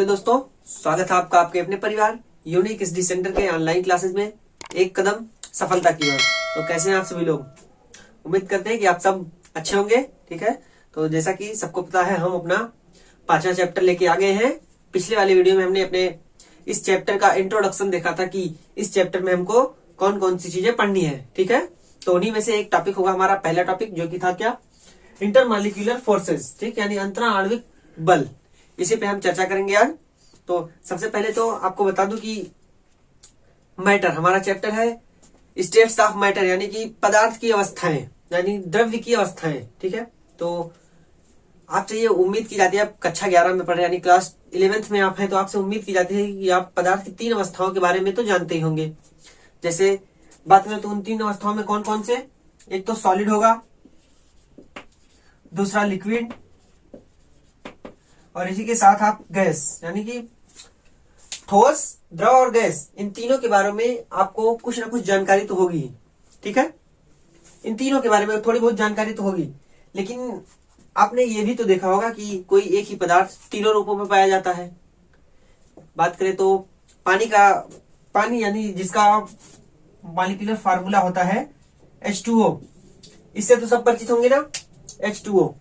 दोस्तों, स्वागत है आपका आपके अपने परिवार यूनिक स्टडी सेंटर के ऑनलाइन क्लासेस में एक कदम सफलता की ओर। तो कैसे हैं आप सभी लोग? उम्मीद करते हैं कि आप सब अच्छे होंगे। ठीक है, तो जैसा कि सबको पता है, हम अपना 5वां चैप्टर लेके आ गए हैं। पिछले वाले वीडियो में हमने अपने इस चैप्टर का इंट्रोडक्शन देखा था कि इस चैप्टर में हमको कौन कौन सी चीजें पढ़नी है। ठीक है, तो उन्हीं में से एक टॉपिक होगा हमारा पहला टॉपिक, जो कि था क्या? Intermolecular forces. ठीक, यानी अंतराणविक बल। इसी पे हम चर्चा करेंगे आज। तो सबसे पहले तो आपको बता दूं कि मैटर हमारा चैप्टर है, स्टेट्स ऑफ मैटर, यानी कि पदार्थ की अवस्थाएं, यानी द्रव्य की अवस्थाएं। ठीक है, तो आपसे ये उम्मीद की जाती है, आप कक्षा 11 में पढ़ रहे हैं, यानी क्लास 11th में आप हैं, तो आपसे उम्मीद की जाती है कि आप पदार्थ की 3 अवस्थाओं के बारे में तो जानते ही होंगे। जैसे बात करें तो उन 3 अवस्थाओं में कौन कौन से? एक तो सॉलिड होगा, दूसरा लिक्विड, और इसी के साथ आप गैस, यानी कि ठोस, द्रव और गैस। इन तीनों के बारे में आपको कुछ ना कुछ जानकारी तो होगी। ठीक है, इन तीनों के बारे में थोड़ी बहुत जानकारी तो होगी, लेकिन आपने ये भी तो देखा होगा कि कोई एक ही पदार्थ तीनों रूपों में पाया जाता है। बात करें तो पानी यानी जिसका मॉलिक्यूलर फार्मूला होता है H2O, इससे तो सब परिचित होंगे ना, H2O।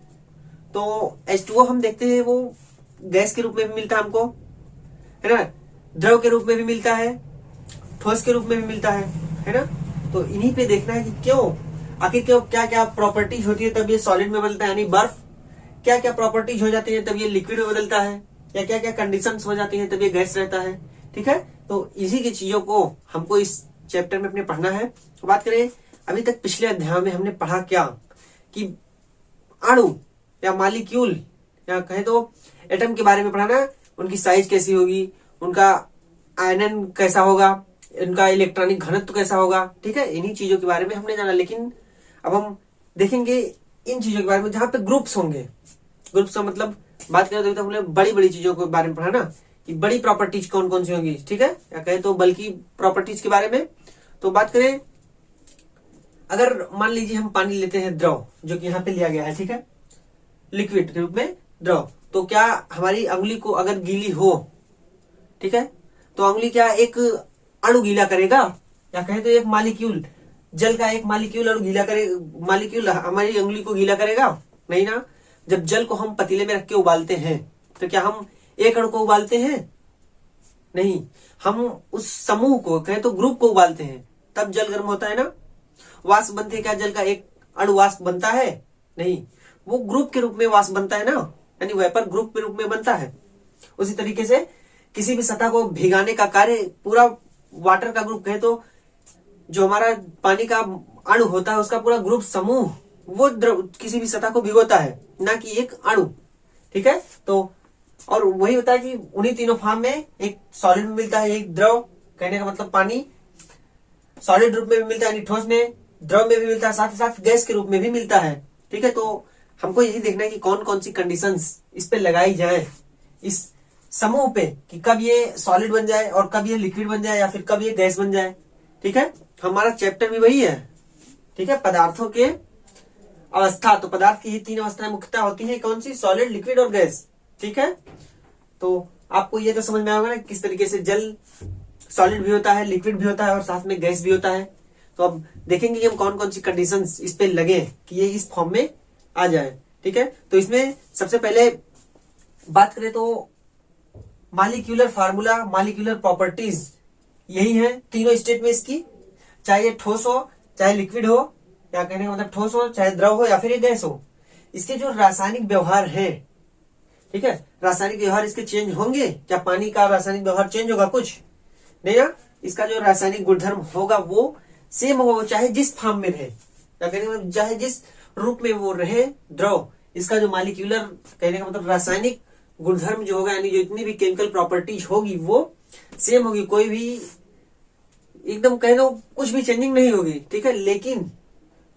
तो H2O हम देखते हैं वो गैस के रूप में भी मिलता है हमको, है ना, द्रव के रूप में भी मिलता है, ठोस के रूप में भी मिलता है ना। तो इन्हीं पे देखना है कि क्यों, आखिर क्यों, क्या क्या प्रॉपर्टीज होती है तब ये सॉलिड में बदलता है, यानी बर्फ, क्या क्या प्रॉपर्टीज हो जाती है तब ये लिक्विड में बदलता है, या क्या क्या कंडीशंस हो जाती है तब ये गैस रहता है। ठीक है, तो इसी की चीजों को हमको इस चैप्टर में अपने पढ़ना है। तो बात करें अभी तक पिछले अध्याय में हमने पढ़ा क्या कि अणु या मॉलिक्यूल या कहे तो एटम के बारे में पढ़ाना, उनकी साइज कैसी होगी, उनका आयनन कैसा होगा, उनका इलेक्ट्रॉनिक घनत्व कैसा होगा। ठीक है, इन्हीं चीजों के बारे में हमने जाना। लेकिन अब हम देखेंगे इन चीजों के बारे में जहां पे ग्रुप्स होंगे। ग्रुप्स का मतलब बात करें तो हमने बड़ी बड़ी चीजों के बारे में पढ़ा ना, कि बड़ी प्रॉपर्टीज कौन कौन सी होंगी। ठीक है, या कहे तो बल्कि प्रॉपर्टीज के बारे में। तो बात करें, अगर मान लीजिए हम पानी लेते हैं द्रव, जो कि यहाँ पे लिया गया है, ठीक है, लिक्विड के रूप में द्रव, तो क्या हमारी अंगुली को अगर गीली हो, ठीक है, तो अंगुली क्या एक अणु गीला करेगा, या कहे तो एक मॉलिक्यूल, जल का एक मॉलिक्यूल अणु गीला करे, मॉलिक्यूल हमारी अंगुली को गीला करेगा? नहीं ना। जब जल को हम पतीले में रख के उबालते हैं, तो क्या हम एक अणु को उबालते हैं? नहीं, हम उस समूह को, कहे तो ग्रुप को उबालते हैं, तब जल गर्म होता है ना। वाष्प बनते हैं, क्या जल का एक अणु वाष्प बनता है? नहीं, वो ग्रुप के रूप में वाष्प बनता है ना, यानी वेपर ग्रुप के रूप में बनता है। उसी तरीके से किसी भी सतह को भिगाने का कार्य पूरा वाटर का ग्रुप, कहे तो जो हमारा पानी का अणु होता है उसका पूरा ग्रुप, समूह, वो किसी भी सतह को भिगोता है, ना कि एक अणु। ठीक है, तो और वही होता है कि उन्हीं तीनों फॉर्म में एक सॉलिड में मिलता है, एक द्रव, कहने का मतलब पानी सॉलिड रूप में भी मिलता है, यानी ठोस में, द्रव में भी मिलता है, साथ ही साथ गैस के रूप में भी मिलता है। ठीक है, तो हमको यही देखना है कि कौन कौन सी कंडीशंस इस पे लगाई जाए, इस समूह पे, कि कब ये सॉलिड बन जाए और कब ये लिक्विड बन जाए, या फिर कब ये गैस बन जाए। ठीक है, हमारा चैप्टर भी वही है। ठीक है, पदार्थों के अवस्था। तो पदार्थ की ही 3 अवस्थाएं मुख्यतः होती है, कौन सी? सॉलिड, लिक्विड और गैस। ठीक है, तो आपको ये तो समझ में आएगा ना किस तरीके से जल सॉलिड भी होता है, लिक्विड भी होता है, और साथ में गैस भी होता है। तो अब देखेंगे कि हम कौन कौन सी कंडीशंस इस पे लगे कि ये इस फॉर्म में आ जाए। ठीक है, तो इसमें सबसे पहले बात करें तो मॉलिक्यूलर फार्मूला, मॉलिक्यूलर प्रॉपर्टीज, यही है तीनों स्टेट में इसकी, चाहे ये ठोस हो, चाहे लिक्विड हो, या कहने का मतलब ठोस हो, चाहे द्रव हो, या फिर ये गैस हो। इसके जो रासायनिक व्यवहार है, ठीक है, रासायनिक व्यवहार इसके चेंज होंगे क्या? पानी का रासायनिक व्यवहार चेंज होगा? कुछ नहीं ना। इसका जो रासायनिक गुणधर्म होगा वो सेम होगा, चाहे जिस फॉर्म में रहे, या कहने का मतलब चाहे जिस रूप में वो रहे द्रव, इसका जो मॉलिक्यूलर, कहने का मतलब रासायनिक गुणधर्म जो होगा, यानी जो इतनी भी केमिकल प्रॉपर्टीज होगी वो सेम होगी, कोई भी एकदम कह लो कुछ भी चेंजिंग नहीं होगी। ठीक है, लेकिन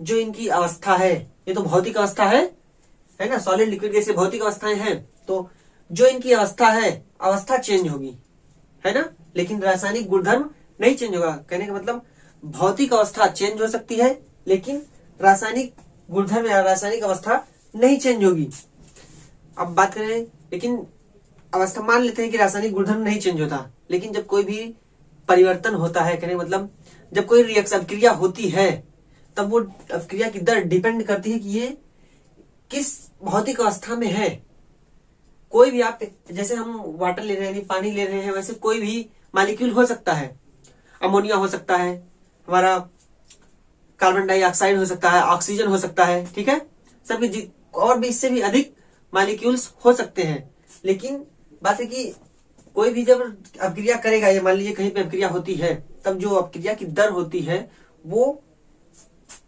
जो इनकी अवस्था है, ये तो भौतिक अवस्था है ना, सॉलिड, लिक्विड, गैस भौतिक अवस्थाएं हैं, तो जो इनकी अवस्था है, अवस्था चेंज होगी, है ना, लेकिन रासायनिक गुणधर्म नहीं चेंज होगा। कहने का मतलब भौतिक अवस्था चेंज हो सकती है, लेकिन रासायनिक गुणधर्म या रासायनिक अवस्था नहीं चेंज होगी। अब बात करें, लेकिन अवस्था, मान लेते हैं कि रासायनिक गुणधर्म नहीं चेंज होता, लेकिन जब कोई भी परिवर्तन होता है, कहने मतलब जब कोई रिएक्शन अभिक्रिया होती है, तब वो अभिक्रिया की दर डिपेंड करती है कि ये किस भौतिक अवस्था में है। कोई भी आप, जैसे हम वाटर ले रहे हैं, पानी ले रहे हैं, वैसे कोई भी मॉलिक्यूल हो सकता है, अमोनिया हो सकता है, हमारा कार्बन डाइऑक्साइड हो सकता है, ऑक्सीजन हो सकता है, ठीक है, सबके और भी इससे भी अधिक मॉलिक्यूल्स हो सकते हैं। लेकिन बात है कि कोई भी जब अभिक्रिया करेगा, ये मान लीजिए कहीं पे अभिक्रिया होती है, तब जो अभिक्रिया की दर होती है वो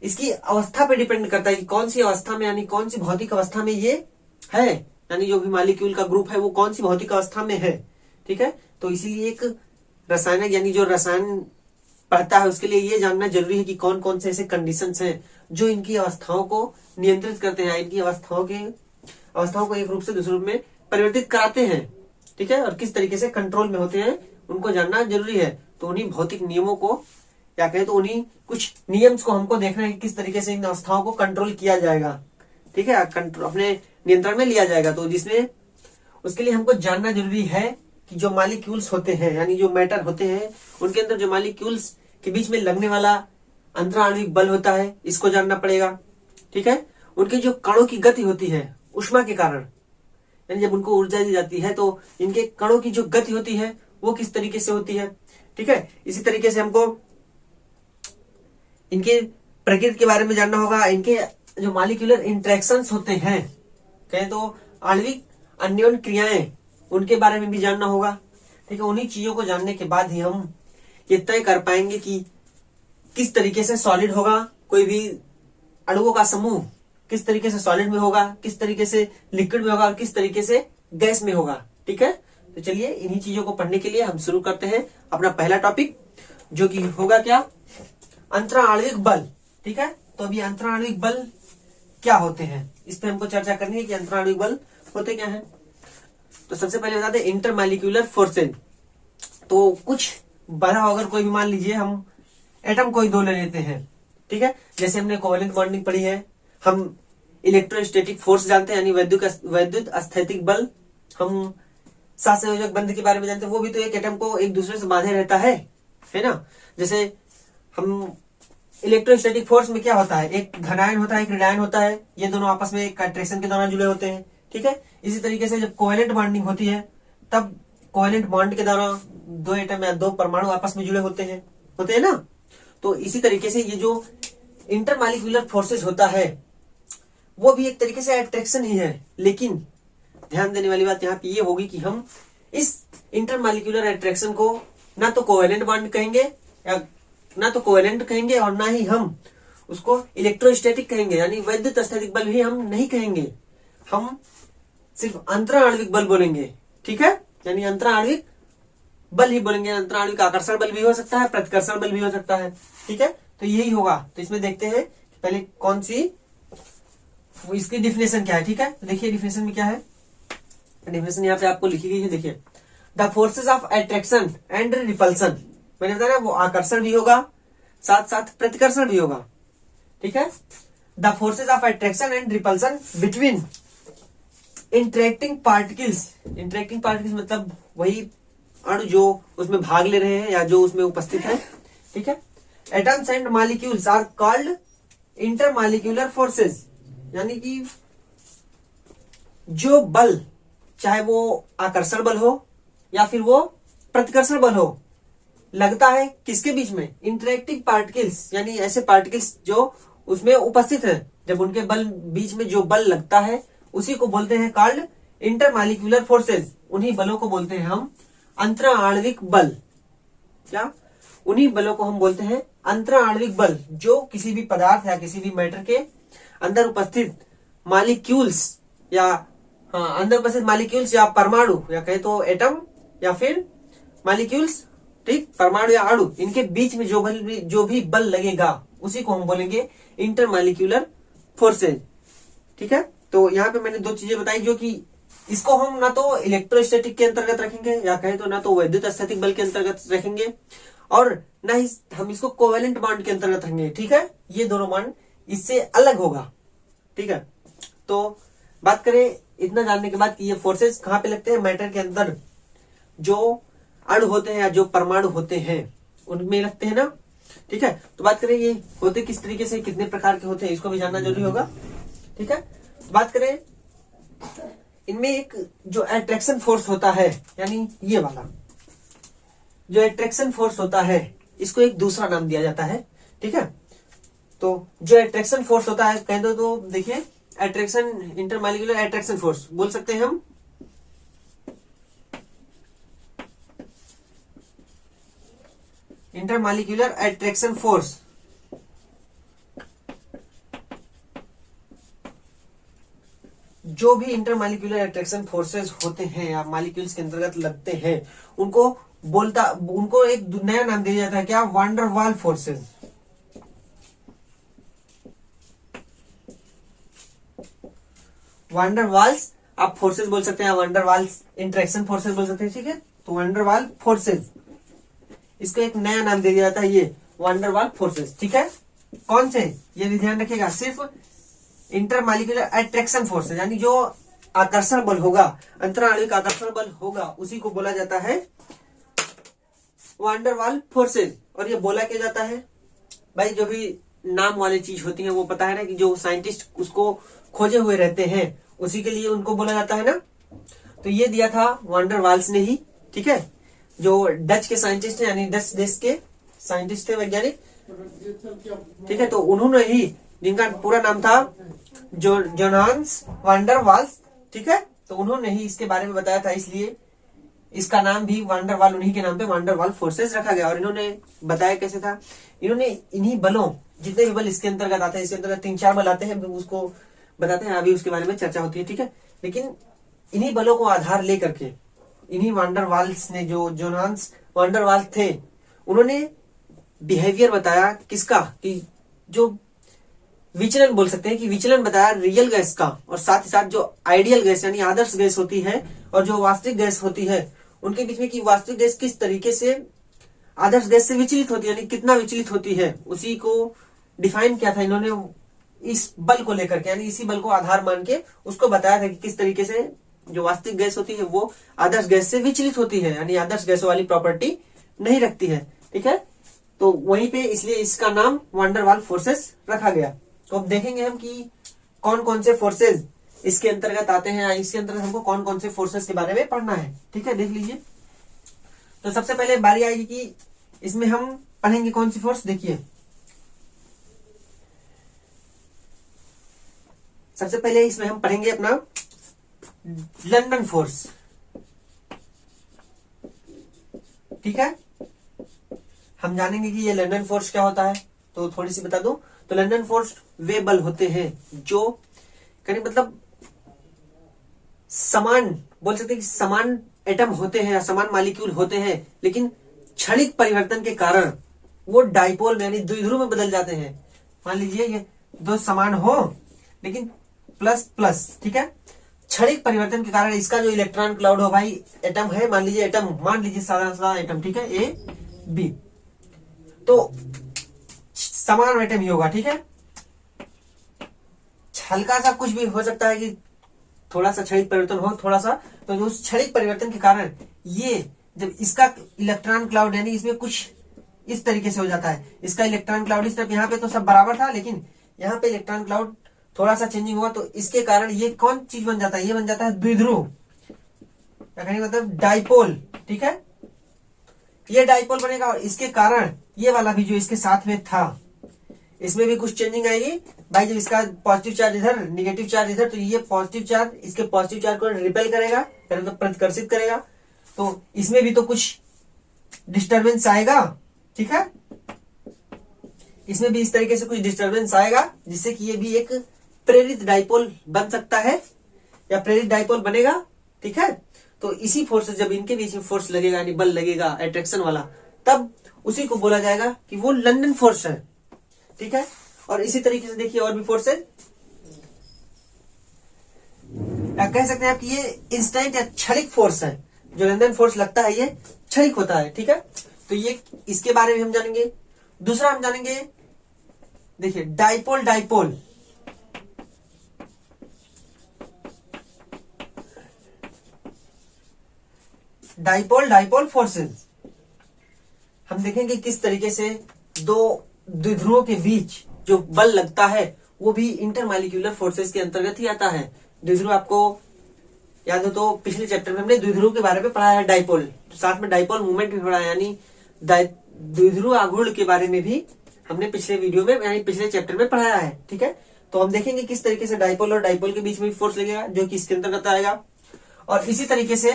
इसकी अवस्था पे डिपेंड करता है कि कौन सी अवस्था में, यानी कौन सी भौतिक अवस्था में ये है, यानी जो भी मॉलिक्यूल का ग्रुप है वो कौन सी भौतिक अवस्था में है, ठीक है। तो इसीलिए एक रासायनिक, यानी जो रसायन पढ़ता है, उसके लिए ये जानना जरूरी है कि कौन कौन से ऐसे कंडीशंस हैं जो इनकी अवस्थाओं को नियंत्रित करते हैं, इनकी अवस्थाओं को एक रूप से दूसरे रूप में परिवर्तित कराते हैं, ठीक है, और किस तरीके से कंट्रोल में होते हैं उनको जानना जरूरी है। तो उन्हीं भौतिक नियमों को, या कहें तो उन्हीं कुछ नियम्स को हमको देखना है कि किस तरीके से इन अवस्थाओं को कंट्रोल किया जाएगा, ठीक है, अपने नियंत्रण में लिया जाएगा। तो जिसमें उसके लिए हमको जानना जरूरी है कि जो मॉलिक्यूल्स होते हैं, यानी जो मैटर होते हैं, उनके अंदर जो मॉलिक्यूल्स के बीच में लगने वाला अंतराणविक बल होता है, इसको जानना पड़ेगा, ठीक है। उनके जो कणों की गति होती है ऊष्मा के कारण, यानी जब उनको ऊर्जा दी जाती है तो इनके कणों की जो गति होती है वो किस तरीके से होती है, ठीक है। इसी तरीके से हमको इनके प्रकृति के बारे में जानना होगा, इनके जो मॉलिक्यूलर इंटरेक्शंस होते हैं, कहें तो आणविक अन्योन्य क्रियाएं, उनके बारे में भी जानना होगा, ठीक है। उन्हीं चीजों को जानने के बाद ही हम ये तय कर पाएंगे कि किस तरीके से सॉलिड होगा, कोई भी अणुओं का समूह किस तरीके से सॉलिड में होगा, किस तरीके से लिक्विड में होगा और किस तरीके से गैस में होगा, ठीक है। तो चलिए इन्हीं चीजों को पढ़ने के लिए हम शुरू करते हैं अपना पहला टॉपिक, जो कि होगा क्या, अंतराणविक बल, ठीक है। तो अभी अंतराणविक बल क्या होते हैं, इस पे हमको चर्चा करनी है कि अंतराणविक बल होते क्या है। तो सबसे पहले बता दें इंटरमॉलिक्यूलर फोर्सेज। तो कुछ बड़ा अगर कोई भी, मान लीजिए हम एटम कोई दो ले लेते हैं, ठीक है, जैसे हमने कोवेलेंट बॉन्डिंग पढ़ी है, हम इलेक्ट्रोस्टैटिक फोर्स जानते हैं, यानी वैद्युत स्थैतिक बल, हम सात संयोजक बंध के बारे में जानते हैं, वो भी तो एक एटम को एक दूसरे से बांधे रहता है ना। जैसे हम इलेक्ट्रोस्टैटिक फोर्स में क्या होता है, एक धनायन होता है, एक ऋणायन होता है, ये दोनों आपस में एक अट्रैक्शन के दौरान जुड़े होते हैं, ठीक है। इसी तरीके से जब कोवेलेंट बॉन्डिंग होती है, तब कोवेलेंट बॉन्ड के दौरान दो एटम या दो परमाणु आपस में जुड़े होते हैं ना। तो इसी तरीके से ये जो इंटरमॉलिक्यूलर फोर्सेज होता है वो भी एक तरीके से अट्रैक्शन ही है, लेकिन ध्यान देने वाली बात यहाँ पे ये होगी कि हम इस इंटरमॉलिक्यूलर अट्रैक्शन को ना तो कोवेलेंट बॉन्ड कहेंगे, या ना तो कोवेलेंट कहेंगे, और ना ही हम उसको इलेक्ट्रोस्टैटिक कहेंगे, यानी वैद्युत स्थैतिक बल भी हम नहीं कहेंगे, हम सिर्फ अंतराणविक बल बोलेंगे, ठीक है, यानी अंतराणविक बल ही बोलेंगे। अंतराणविक आकर्षण बल भी हो सकता है, प्रतिकर्षण बल भी हो सकता है, ठीक है। तो यही होगा। तो इसमें देखते हैं पहले कौन सी, इसकी डिफिनेशन क्या है, ठीक है। तो देखिए डिफिनेशन में क्या है, डिफिनेशन यहाँ पे आपको लिखी गई है, देखिए the forces of attraction and repulsion, मैंने बताया वो आकर्षण भी होगा साथ साथ प्रतिकर्षण भी होगा, ठीक है। The forces of attraction and repulsion between interacting particles, interacting particles मतलब वही अणु जो उसमें भाग ले रहे हैं या जो उसमें उपस्थित है, ठीक है। Atoms and molecules are called intermolecular forces, यानी कि जो बल, चाहे वो आकर्षण बल हो या फिर वो प्रतिकर्षण बल हो, लगता है किसके बीच में, इंटरेक्टिंग पार्टिकल्स, यानी ऐसे पार्टिकल्स जो उसमें उपस्थित है, जब उनके बल बीच में जो बल लगता है उसी को बोलते हैं कॉल्ड इंटरमॉलिक्यूलर फोर्सेज। उन्हीं बलों को बोलते हैं हम अंतराणविक बल। क्या, उन्हीं बलों को हम बोलते हैं अंतराणविक बल, जो किसी भी पदार्थ या किसी भी मैटर के अंदर उपस्थित मॉलिक्यूल्स या अंदर उपस्थित मॉलिक्यूल्स या परमाणु, या कहे तो एटम या फिर मॉलिक्यूल्स, ठीक, परमाणु या अणु, इनके बीच में जो भी बल लगेगा उसी को हम बोलेंगे इंटरमॉलिक्यूलर फोर्सेज, ठीक है। तो यहाँ पे मैंने दो चीजें बताई, जो कि इसको हम ना तो इलेक्ट्रोस्टैटिक के अंतर्गत रखेंगे, या कहे तो ना तो वैद्युत स्थैतिक बल के अंतर्गत रखेंगे, और ना ही हम इसको कोवेलेंट बॉन्ड के अंतर्गत रखेंगे, ठीक है। ये दोनों बॉन्ड इससे अलग होगा, ठीक है। तो बात करें इतना जानने के बाद कि ये फोर्सेस कहाँ पे लगते हैं, मैटर के अंदर जो अणु होते हैं या जो परमाणु होते हैं उनमें लगते हैं ना। ठीक है, तो बात करें ये होते किस तरीके से, कितने प्रकार के होते हैं, इसको भी जानना जरूरी होगा। ठीक है, तो बात करें इनमें एक जो अट्रैक्शन फोर्स होता है, यानी ये वाला जो अट्रैक्शन फोर्स होता है, इसको एक दूसरा नाम दिया जाता है। ठीक है, तो जो अट्रैक्शन फोर्स होता है कह दो तो देखिए अट्रैक्शन, इंटरमॉलिक्यूलर अट्रैक्शन फोर्स बोल सकते हैं हम। इंटरमॉलिक्यूलर अट्रैक्शन फोर्स जो भी इंटरमॉलिक्यूलर अट्रैक्शन फोर्सेस होते हैं या मॉलिक्यूल्स के अंतर्गत लगते हैं उनको एक नया नाम दिया जाता है, क्या, वान डर वाल फोर्सेस। वान डर वाल्स आप फोर्सेस बोल सकते हैं, वान डर वाल्स इंटरेक्शन फोर्सेस बोल सकते हैं। ठीक है, तो वान डर वाल फोर्सेस, इसको एक नया नाम दे दिया जाता है, ये वान डर वाल फोर्सेस। ठीक है, कौन से, ये भी ध्यान रखिएगा, सिर्फ इंटरमॉलिक्यूलर अट्रैक्शन फोर्स यानी जो आकर्षण बल होगा, अंतराणविक आकर्षण बल होगा, उसी को बोला जाता है वान डर वाल फोर्सेज। और ये बोला क्या जाता है भाई, जो भी नाम वाली चीज होती है वो पता है ना, कि जो साइंटिस्ट उसको खोजे हुए रहते हैं उसी के लिए उनको बोला जाता है ना। तो ये दिया था वान डर वाल्स ने ही। ठीक है, जो डच के साइंटिस्ट है, यानी डच देश के साइंटिस्ट थे, वैज्ञानिक। ठीक है, तो उन्होंने ही, जिनका पूरा नाम था जोहान्स वान डर वाल्स। ठीक है, तो उन्होंने ही इसके बारे में बताया था, इसलिए इसका नाम भी वान डर वाल, उन्हीं के नाम पे वान डर वाल फोर्सेस रखा गया। और इन्होंने बताया कैसे था, इन्होंने इन्हीं बलों, जितने भी बल इसके अंतर्गत आते हैं, इसके अंतर्गत 3-4 बल आते हैं, उसको बताते हैं, अभी उसके बारे में चर्चा होती है। ठीक है, लेकिन इन्हीं बलों को आधार लेकर के इन्हीं वान डर वाल्स ने, जो जोहान्स वान डर वाल्स थे, उन्होंने बिहेवियर बताया किसका, कि जो विचलन बोल सकते हैं, कि विचलन बताया रियल गैस का, और साथ ही साथ जो आइडियल गैस यानी आदर्श गैस होती है और जो वास्तविक गैस होती है उनके बीच में, कि वास्तविक गैस किस तरीके से आदर्श गैस से विचलित होती है, यानी कितना विचलित होती है, उसी को डिफाइन किया था इन्होंने इस बल को लेकर के, यानी इसी बल को आधार मान के उसको बताया था कि किस तरीके से जो वास्तविक गैस होती है वो आदर्श गैस से विचलित होती है, यानी आदर्श गैसों वाली प्रॉपर्टी नहीं रखती है। ठीक है, तो वहीं पे इसलिए इसका नाम वान डर वाल फोर्सेस रखा गया। तो अब देखेंगे हम कि कौन कौन से फोर्सेज इसके अंतर्गत आते हैं, इसके अंतर्गत हमको कौन कौन से फोर्सेज के बारे में पढ़ना है। ठीक है, देख लीजिए। तो सबसे पहले बारी आएगी कि इसमें हम पढ़ेंगे कौन सी फोर्स। देखिए, सबसे पहले इसमें हम पढ़ेंगे अपना लंदन फोर्स। ठीक है, हम जानेंगे कि ये लंदन फोर्स क्या होता है। तो थोड़ी सी बता दूं, तो लंदन फोर्स वे बल होते हैं जो कहीं मतलब समान, बोल सकते हैं कि समान एटम होते हैं या समान मॉलिक्यूल होते हैं, लेकिन क्षणिक परिवर्तन के कारण वो डाइपोल यानी द्विध्रुव में बदल जाते हैं। मान लीजिए ये दो समान हो लेकिन प्लस प्लस, ठीक है, क्षणिक परिवर्तन के कारण इसका जो इलेक्ट्रॉन क्लाउड हो, भाई एटम है, मान लीजिए एटम, मान लीजिए सारा सारा एटम, ठीक है, ए बी, तो समान एटम ही होगा। ठीक है, हल्का सा कुछ भी हो सकता है कि थोड़ा सा क्षणिक परिवर्तन हो, थोड़ा सा, तो जो उस क्षणिक परिवर्तन के कारण ये जब इसका इलेक्ट्रॉन क्लाउड यानी इसमें कुछ इस तरीके से हो जाता है, इसका इलेक्ट्रॉन क्लाउड इस तरफ, यहाँ पे तो सब बराबर था लेकिन यहाँ पे इलेक्ट्रॉन क्लाउड थोड़ा सा चेंजिंग हुआ, तो इसके कारण ये कौन चीज बन जाता है, ये बन जाता है द्विध्रुव, मतलब डाइपोल। ठीक है, ये डाइपोल बनेगा और इसके कारण ये वाला भी जो इसके साथ में था इसमें भी कुछ चेंजिंग आएगी भाई। जब इसका पॉजिटिव चार्ज इधर, निगेटिव चार्ज इधर, तो ये पॉजिटिव चार्ज इसके पॉजिटिव चार्ज को रिपेल करेगा, तो प्रतिकर्षित करेगा, तो इसमें भी तो कुछ डिस्टरबेंस आएगा। ठीक है, इसमें भी इस तरीके से कुछ डिस्टरबेंस आएगा जिससे कि ये भी एक प्रेरित डाइपोल बन सकता है या प्रेरित डाइपोल बनेगा। ठीक है, तो इसी फोर्स, जब इनके बीच में फोर्स लगेगा यानी बल लगेगा अट्रैक्शन वाला, तब उसी को बोला जाएगा कि वो लंदन फोर्स है। ठीक है, और इसी तरीके से देखिए और भी फोर्स है, कह सकते हैं आप कि ये इंस्टेंट या क्षणिक फोर्स है। जो लंदन फोर्स लगता है ये क्षणिक होता है। ठीक है, तो ये इसके बारे में हम जानेंगे। दूसरा हम जानेंगे, देखिए dipole, dipole dipole dipole forces. हम देखेंगे किस तरीके से दो द्विध्रुवों के बीच जो बल लगता है वो भी इंटरमॉलिक्यूलर फोर्सेस के अंतर्गत ही आता है। द्विध्रुव आपको याद हो तो पिछले चैप्टर में हमने द्विध्रुव के बारे में पढ़ा है, डाइपोल, तो साथ में डाइपोल मूवमेंट भी पढ़ा है, यानी द्विध्रुव आघूर्ण के बारे में भी हमने पिछले वीडियो में यानी पिछले चैप्टर में पढ़ाया है। ठीक है, तो हम देखेंगे किस तरीके से डाइपोल और डाइपोल के बीच में फोर्स लगेगा जो कि इसके अंतर्गत आएगा। और इसी तरीके से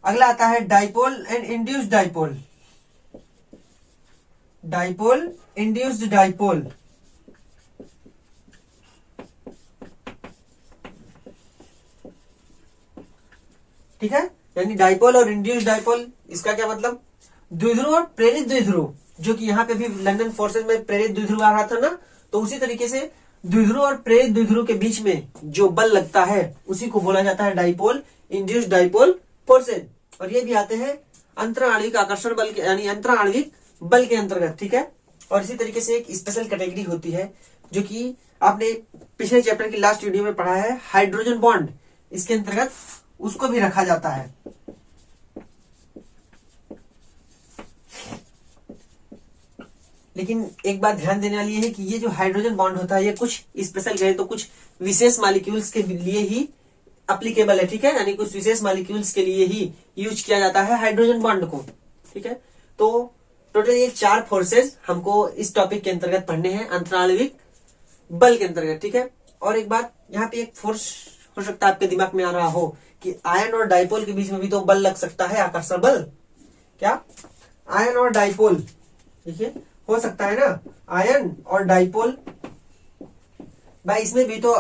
अगला आता है dipole and induced dipole. Dipole induced dipole, ठीक है, यानी डाइपोल और इंड्यूस्ड डाइपोल, इसका क्या मतलब, द्विध्रुव और प्रेरित द्विध्रुव, जो कि यहाँ पे भी लंदन फोर्सेस में प्रेरित द्विध्रुव आ रहा था ना, तो उसी तरीके से द्विध्रुव और प्रेरित द्विध्रुव के बीच में जो बल लगता है उसी को बोला जाता है डाइपोल इंड्यूस्ड डाइपोल फोर्सेज। और ये भी आते हैं अंतराणविक आकर्षण बल के यानी अंतराणविक बल के अंतर्गत। ठीक है, और इसी तरीके से एक स्पेशल कैटेगरी होती है जो कि आपने पिछले चैप्टर की लास्ट वीडियो में पढ़ा है, हाइड्रोजन बॉन्ड, इसके अंतर्गत उसको भी रखा जाता है। लेकिन एक बात ध्यान देने वाली है कि ये जो हाइड्रोजन बॉन्ड होता है ये कुछ स्पेशल कहे तो कुछ विशेष मॉलिक्यूल्स के लिए ही एप्लीकेबल है। ठीक है, यानी कुछ विशेष मॉलिक्यूल्स के लिए ही यूज किया जाता है हाइड्रोजन बॉन्ड को। ठीक है, तो टोटल ये 4 फोर्सेज हमको इस टॉपिक के अंतर्गत पढ़ने हैं, अंतराणविक बल के अंतर्गत। ठीक है, और एक बात यहाँ पे एक फोर्स हो सकता है आपके दिमाग में आ रहा हो कि आयन और डाइपोल के बीच में भी तो बल लग सकता है, आकर्षण बल। क्या आयन और डाइपोल, देखिए हो सकता है ना, आयन और डाइपोल, भाई इसमें भी तो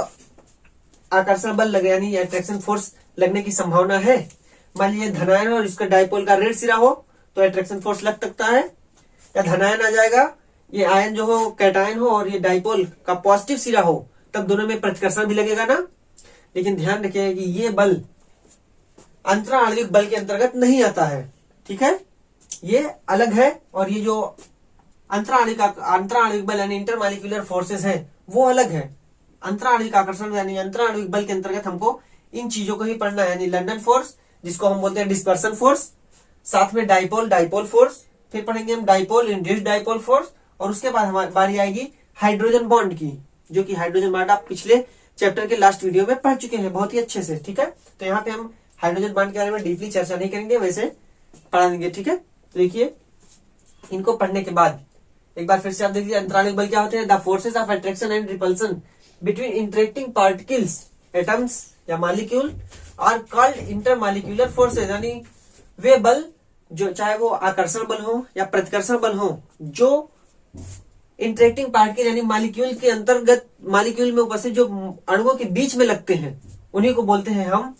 आकर्षण बल लगे यानी अट्रैक्शन फोर्स लगने की संभावना है। मान लीजिए धनायन और इसका डाइपोल का ऋण सिरा हो तो अट्रैक्शन फोर्स लग सकता है, या धनायन आ जाएगा, ये आयन जो हो कैटायन हो और ये डाइपोल का पॉजिटिव सिरा हो, तब दोनों में प्रतिकर्षण भी लगेगा ना। लेकिन ध्यान रखिएगा कि ये बल अंतराणविक बल के अंतर्गत नहीं आता है। ठीक है, ये अलग है, और ये जो अंतराणविक बल यानी इंटरमॉलिक्यूलर फोर्सेस है वो अलग है। अंतराणविक आकर्षण यानी अंतराणविक बल के अंतर्गत हमको इन चीजों को ही पढ़ना है, यानी लंदन फोर्स जिसको हम बोलते हैं डिस्पर्सन फोर्स, साथ में डाइपोल डाइपोल फोर्स, फिर पढ़ेंगे हम डाइपोल इंड्यूस्ड डाइपोल फोर्स, और उसके बाद हमारी बारी आएगी हाइड्रोजन बॉन्ड की, जो कि हाइड्रोजन बॉन्ड आप पिछले चैप्टर के लास्ट वीडियो में पढ़ चुके हैं बहुत ही अच्छे से। ठीक है, तो यहाँ पे हम हाइड्रोजन बॉन्ड के बारे में डीपली चर्चा नहीं करेंगे, वैसे पढ़ा देंगे। ठीक है, तो देखिए इनको पढ़ने के बाद एक बार फिर से आप देखिए अंतराणविक बल क्या होते हैं। The forces of attraction and repulsion between interacting particles atoms या molecule are called intermolecular forces, यानी वे बल जो चाहे वो आकर्षण बल हो या प्रतिकर्षण बल हो जो इंटरेक्टिंग पार्टिकल यानी मॉलिक्यूल के अंतर्गत, मॉलिक्यूल में उपस्थित जो अणुओं के बीच में लगते हैं उन्हीं को बोलते हैं हम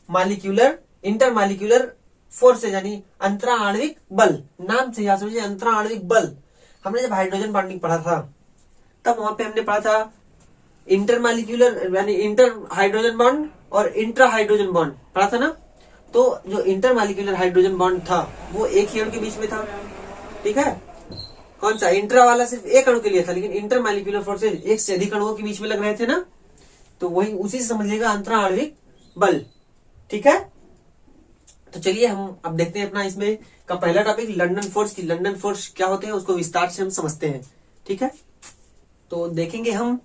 मॉलिक्यूलर इंटरमॉलिक्यूलर फोर्सेज यानी अंतराणविक बल। नाम से याद समझिए अंतराणविक बल। हमने जब हाइड्रोजन बॉन्डिंग पढ़ा था तब वहां पे हमने पढ़ा था इंटरमॉलिक्यूलर यानी इंटर हाइड्रोजन बॉन्ड और इंट्रा हाइड्रोजन बॉन्ड पढ़ा था ना। तो जो इंटरमॉलिक्यूलर हाइड्रोजन बॉन्ड था वो एक ही अणु के बीच में था। ठीक है, कौन सा इंट्रा वाला सिर्फ एक अणु के लिए था, लेकिन इंटरमॉलिक्यूलर फोर्सेज एक से अधिक अणुओं के बीच में लग रहे थे ना, तो वही उसी से समझिएगा अंतराणविक बल। ठीक है, तो चलिए हम अब देखते हैं अपना इसमें का पहला टॉपिक लंदन फोर्स की। लंदन फोर्स क्या होते हैं उसको विस्तार से हम समझते हैं। ठीक है, तो देखेंगे हम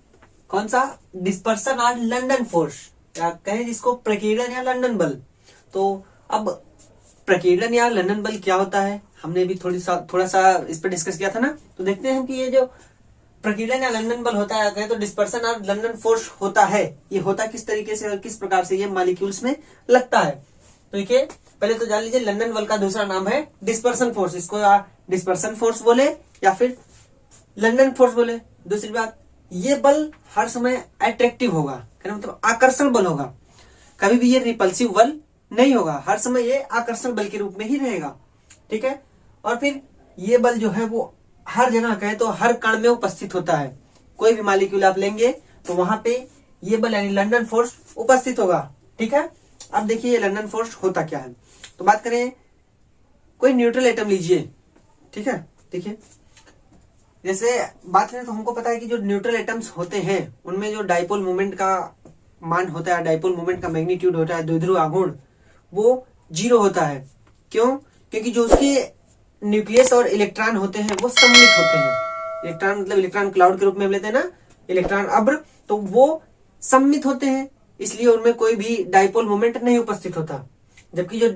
कौन सा डिस्पर्सन और लंदन फोर्स, या कहें जिसको प्रकीर्णन या लंदन बल। तो अब प्रकीर्णन या लंदन बल क्या होता है हमने भी थोड़ा सा इस पर डिस्कस किया था ना। तो देखते हैं कि ये जो प्रकीर्णन या लंदन बल होता है, कहें तो डिस्पर्सन और लंदन फोर्स होता है, ये होता किस तरीके से और किस प्रकार से ये मॉलिक्यूल्स में लगता है। तो देखिए पहले तो जान लीजिए लंदन बल का दूसरा नाम है डिस्पर्सन फोर्स, इसको डिस्पर्सन फोर्स बोले या फिर लंदन फोर्स बोले। दूसरी बात, ये बल हर समय अट्रैक्टिव होगा, मतलब आकर्षण बल होगा, कभी भी ये रिपल्सिव बल नहीं होगा, हर समय ये आकर्षण बल के रूप में ही रहेगा। ठीक है, और फिर ये बल जो है वो हर जगह कहे तो हर कण में उपस्थित होता है। कोई भी मॉलिक्यूल आप लेंगे तो वहां पे ये बल यानी लंदन फोर्स उपस्थित होगा। ठीक है, अब देखिए ये लंदन फोर्स होता क्या है। तो बात करें, कोई न्यूट्रल एटम लीजिए। ठीक है, देखिए जैसे बात करें तो हमको पता है कि जो न्यूट्रल एटम्स होते हैं उनमें जो डाइपोल मोमेंट का मान होता है, डाइपोल मोमेंट का मैग्नीट्यूड होता है, द्विध्रुव आघूर्ण वो 0 होता है। क्यों? क्योंकि जो उसके न्यूक्लियस और इलेक्ट्रॉन होते हैं वो सम्मिलित होते हैं। इलेक्ट्रॉन मतलब इलेक्ट्रॉन क्लाउड के रूप में हम लेते हैं ना, इलेक्ट्रॉन अब्र, तो वो सम्मिलित होते हैं, इसलिए उनमें कोई भी डाइपोल मोमेंट नहीं उपस्थित होता। जबकि जो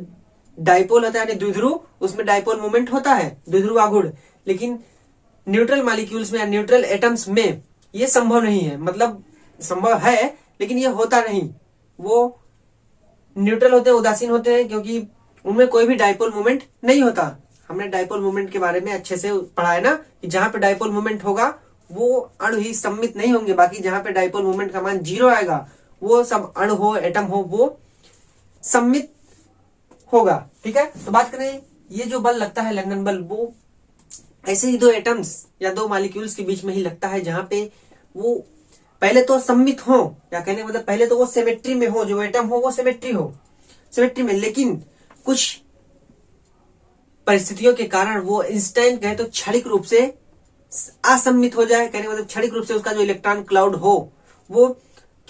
डाइपोल होता है यानी द्विध्रुव, उसमें डाइपोल मोमेंट होता है, द्विध्रुव आघूर्ण, लेकिन न्यूट्रल मॉलिक्यूल्स में या न्यूट्रल एटम्स में ये संभव नहीं है। मतलब संभव है लेकिन ये होता नहीं, वो न्यूट्रल होते हैं, उदासीन होते हैं, क्योंकि उनमें कोई भी डाइपोल मोमेंट नहीं होता। हमने डाइपोल मोमेंट के बारे में अच्छे से पढ़ा है ना, कि जहां पे डाइपोल मोमेंट होगा वो अणु ही सम्मिलित नहीं होंगे, बाकी जहां पे डाइपोल मोमेंट का मान 0 आएगा वो सब अणु हो, एटम हो, वो सम्मिलित होगा। ठीक है, तो बात करें ये जो बल लगता है लंदन बल, वो ऐसे ही दो एटम्स या दो मॉलिक्यूल्स के बीच में ही लगता है, जहां पे वो पहले तो सम्मिलित हो, या कहने मतलब पहले तो वो सिमेट्री में हो, जो एटम हो वो सिमेट्री में, लेकिन कुछ परिस्थितियों के कारण वो इंस्टेंट कहे तो क्षणिक रूप से असम्मिलित हो जाए, कहने मतलब क्षणिक रूप से उसका जो इलेक्ट्रॉन क्लाउड हो वो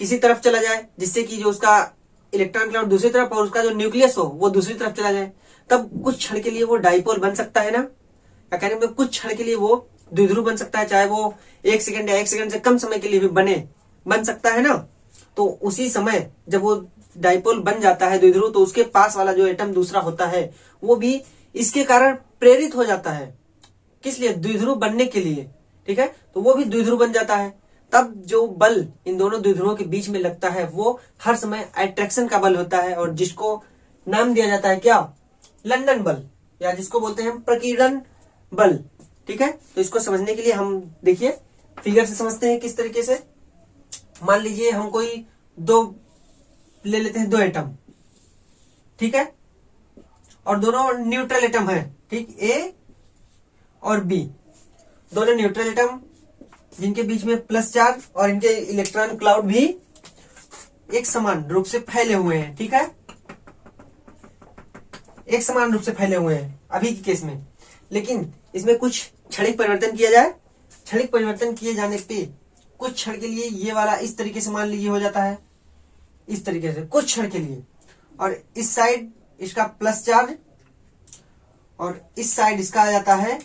किसी तरफ चला जाए, जिससे कि जो उसका इलेक्ट्रॉन क्लाउड दूसरी तरफ और उसका जो न्यूक्लियस हो वो दूसरी तरफ चला जाए। तब कुछ क्षण के लिए वो डाइपोल बन सकता है ना, या कहने मतलब कुछ क्षण के लिए वो द्विध्रुव बन सकता है, चाहे वो 1 सेकंड या 1 सेकंड से कम समय के लिए भी बन सकता है ना। तो उसी समय जब वो डाइपोल बन जाता है द्विध्रुव, तो उसके पास वाला जो एटम दूसरा होता है वो भी इसके कारण प्रेरित हो जाता है। किस लिए? द्विध्रुव बनने के लिए। ठीक है, तो वो भी द्विध्रुव बन जाता है। तब जो बल इन दोनों द्विध्रुवों के बीच में लगता है वो हर समय अट्रैक्शन का बल होता है, और जिसको नाम दिया जाता है क्या? लंदन बल, या जिसको बोलते हैं हम प्रकीर्णन बल। ठीक है, तो इसको समझने के लिए हम देखिए फिगर से समझते हैं किस तरीके से। मान लीजिए हम कोई दो ले लेते हैं, 2 एटम, ठीक है, और दोनों न्यूट्रल एटम है, ठीक, ए और बी, दोनों न्यूट्रल एटम जिनके बीच में प्लस चार्ज और इनके इलेक्ट्रॉन क्लाउड भी एक समान रूप से फैले हुए हैं। ठीक है, एक समान रूप से फैले हुए हैं अभी के केस में, लेकिन इसमें कुछ क्षणिक परिवर्तन किया जाए। क्षणिक परिवर्तन किए जाने पे कुछ क्षण के लिए ये वाला इस तरीके से मान लीजिए हो जाता है, इस तरीके से कुछ क्षण के लिए, और इस साइड इसका प्लस चार्ज और इस साइड इसका आ जाता है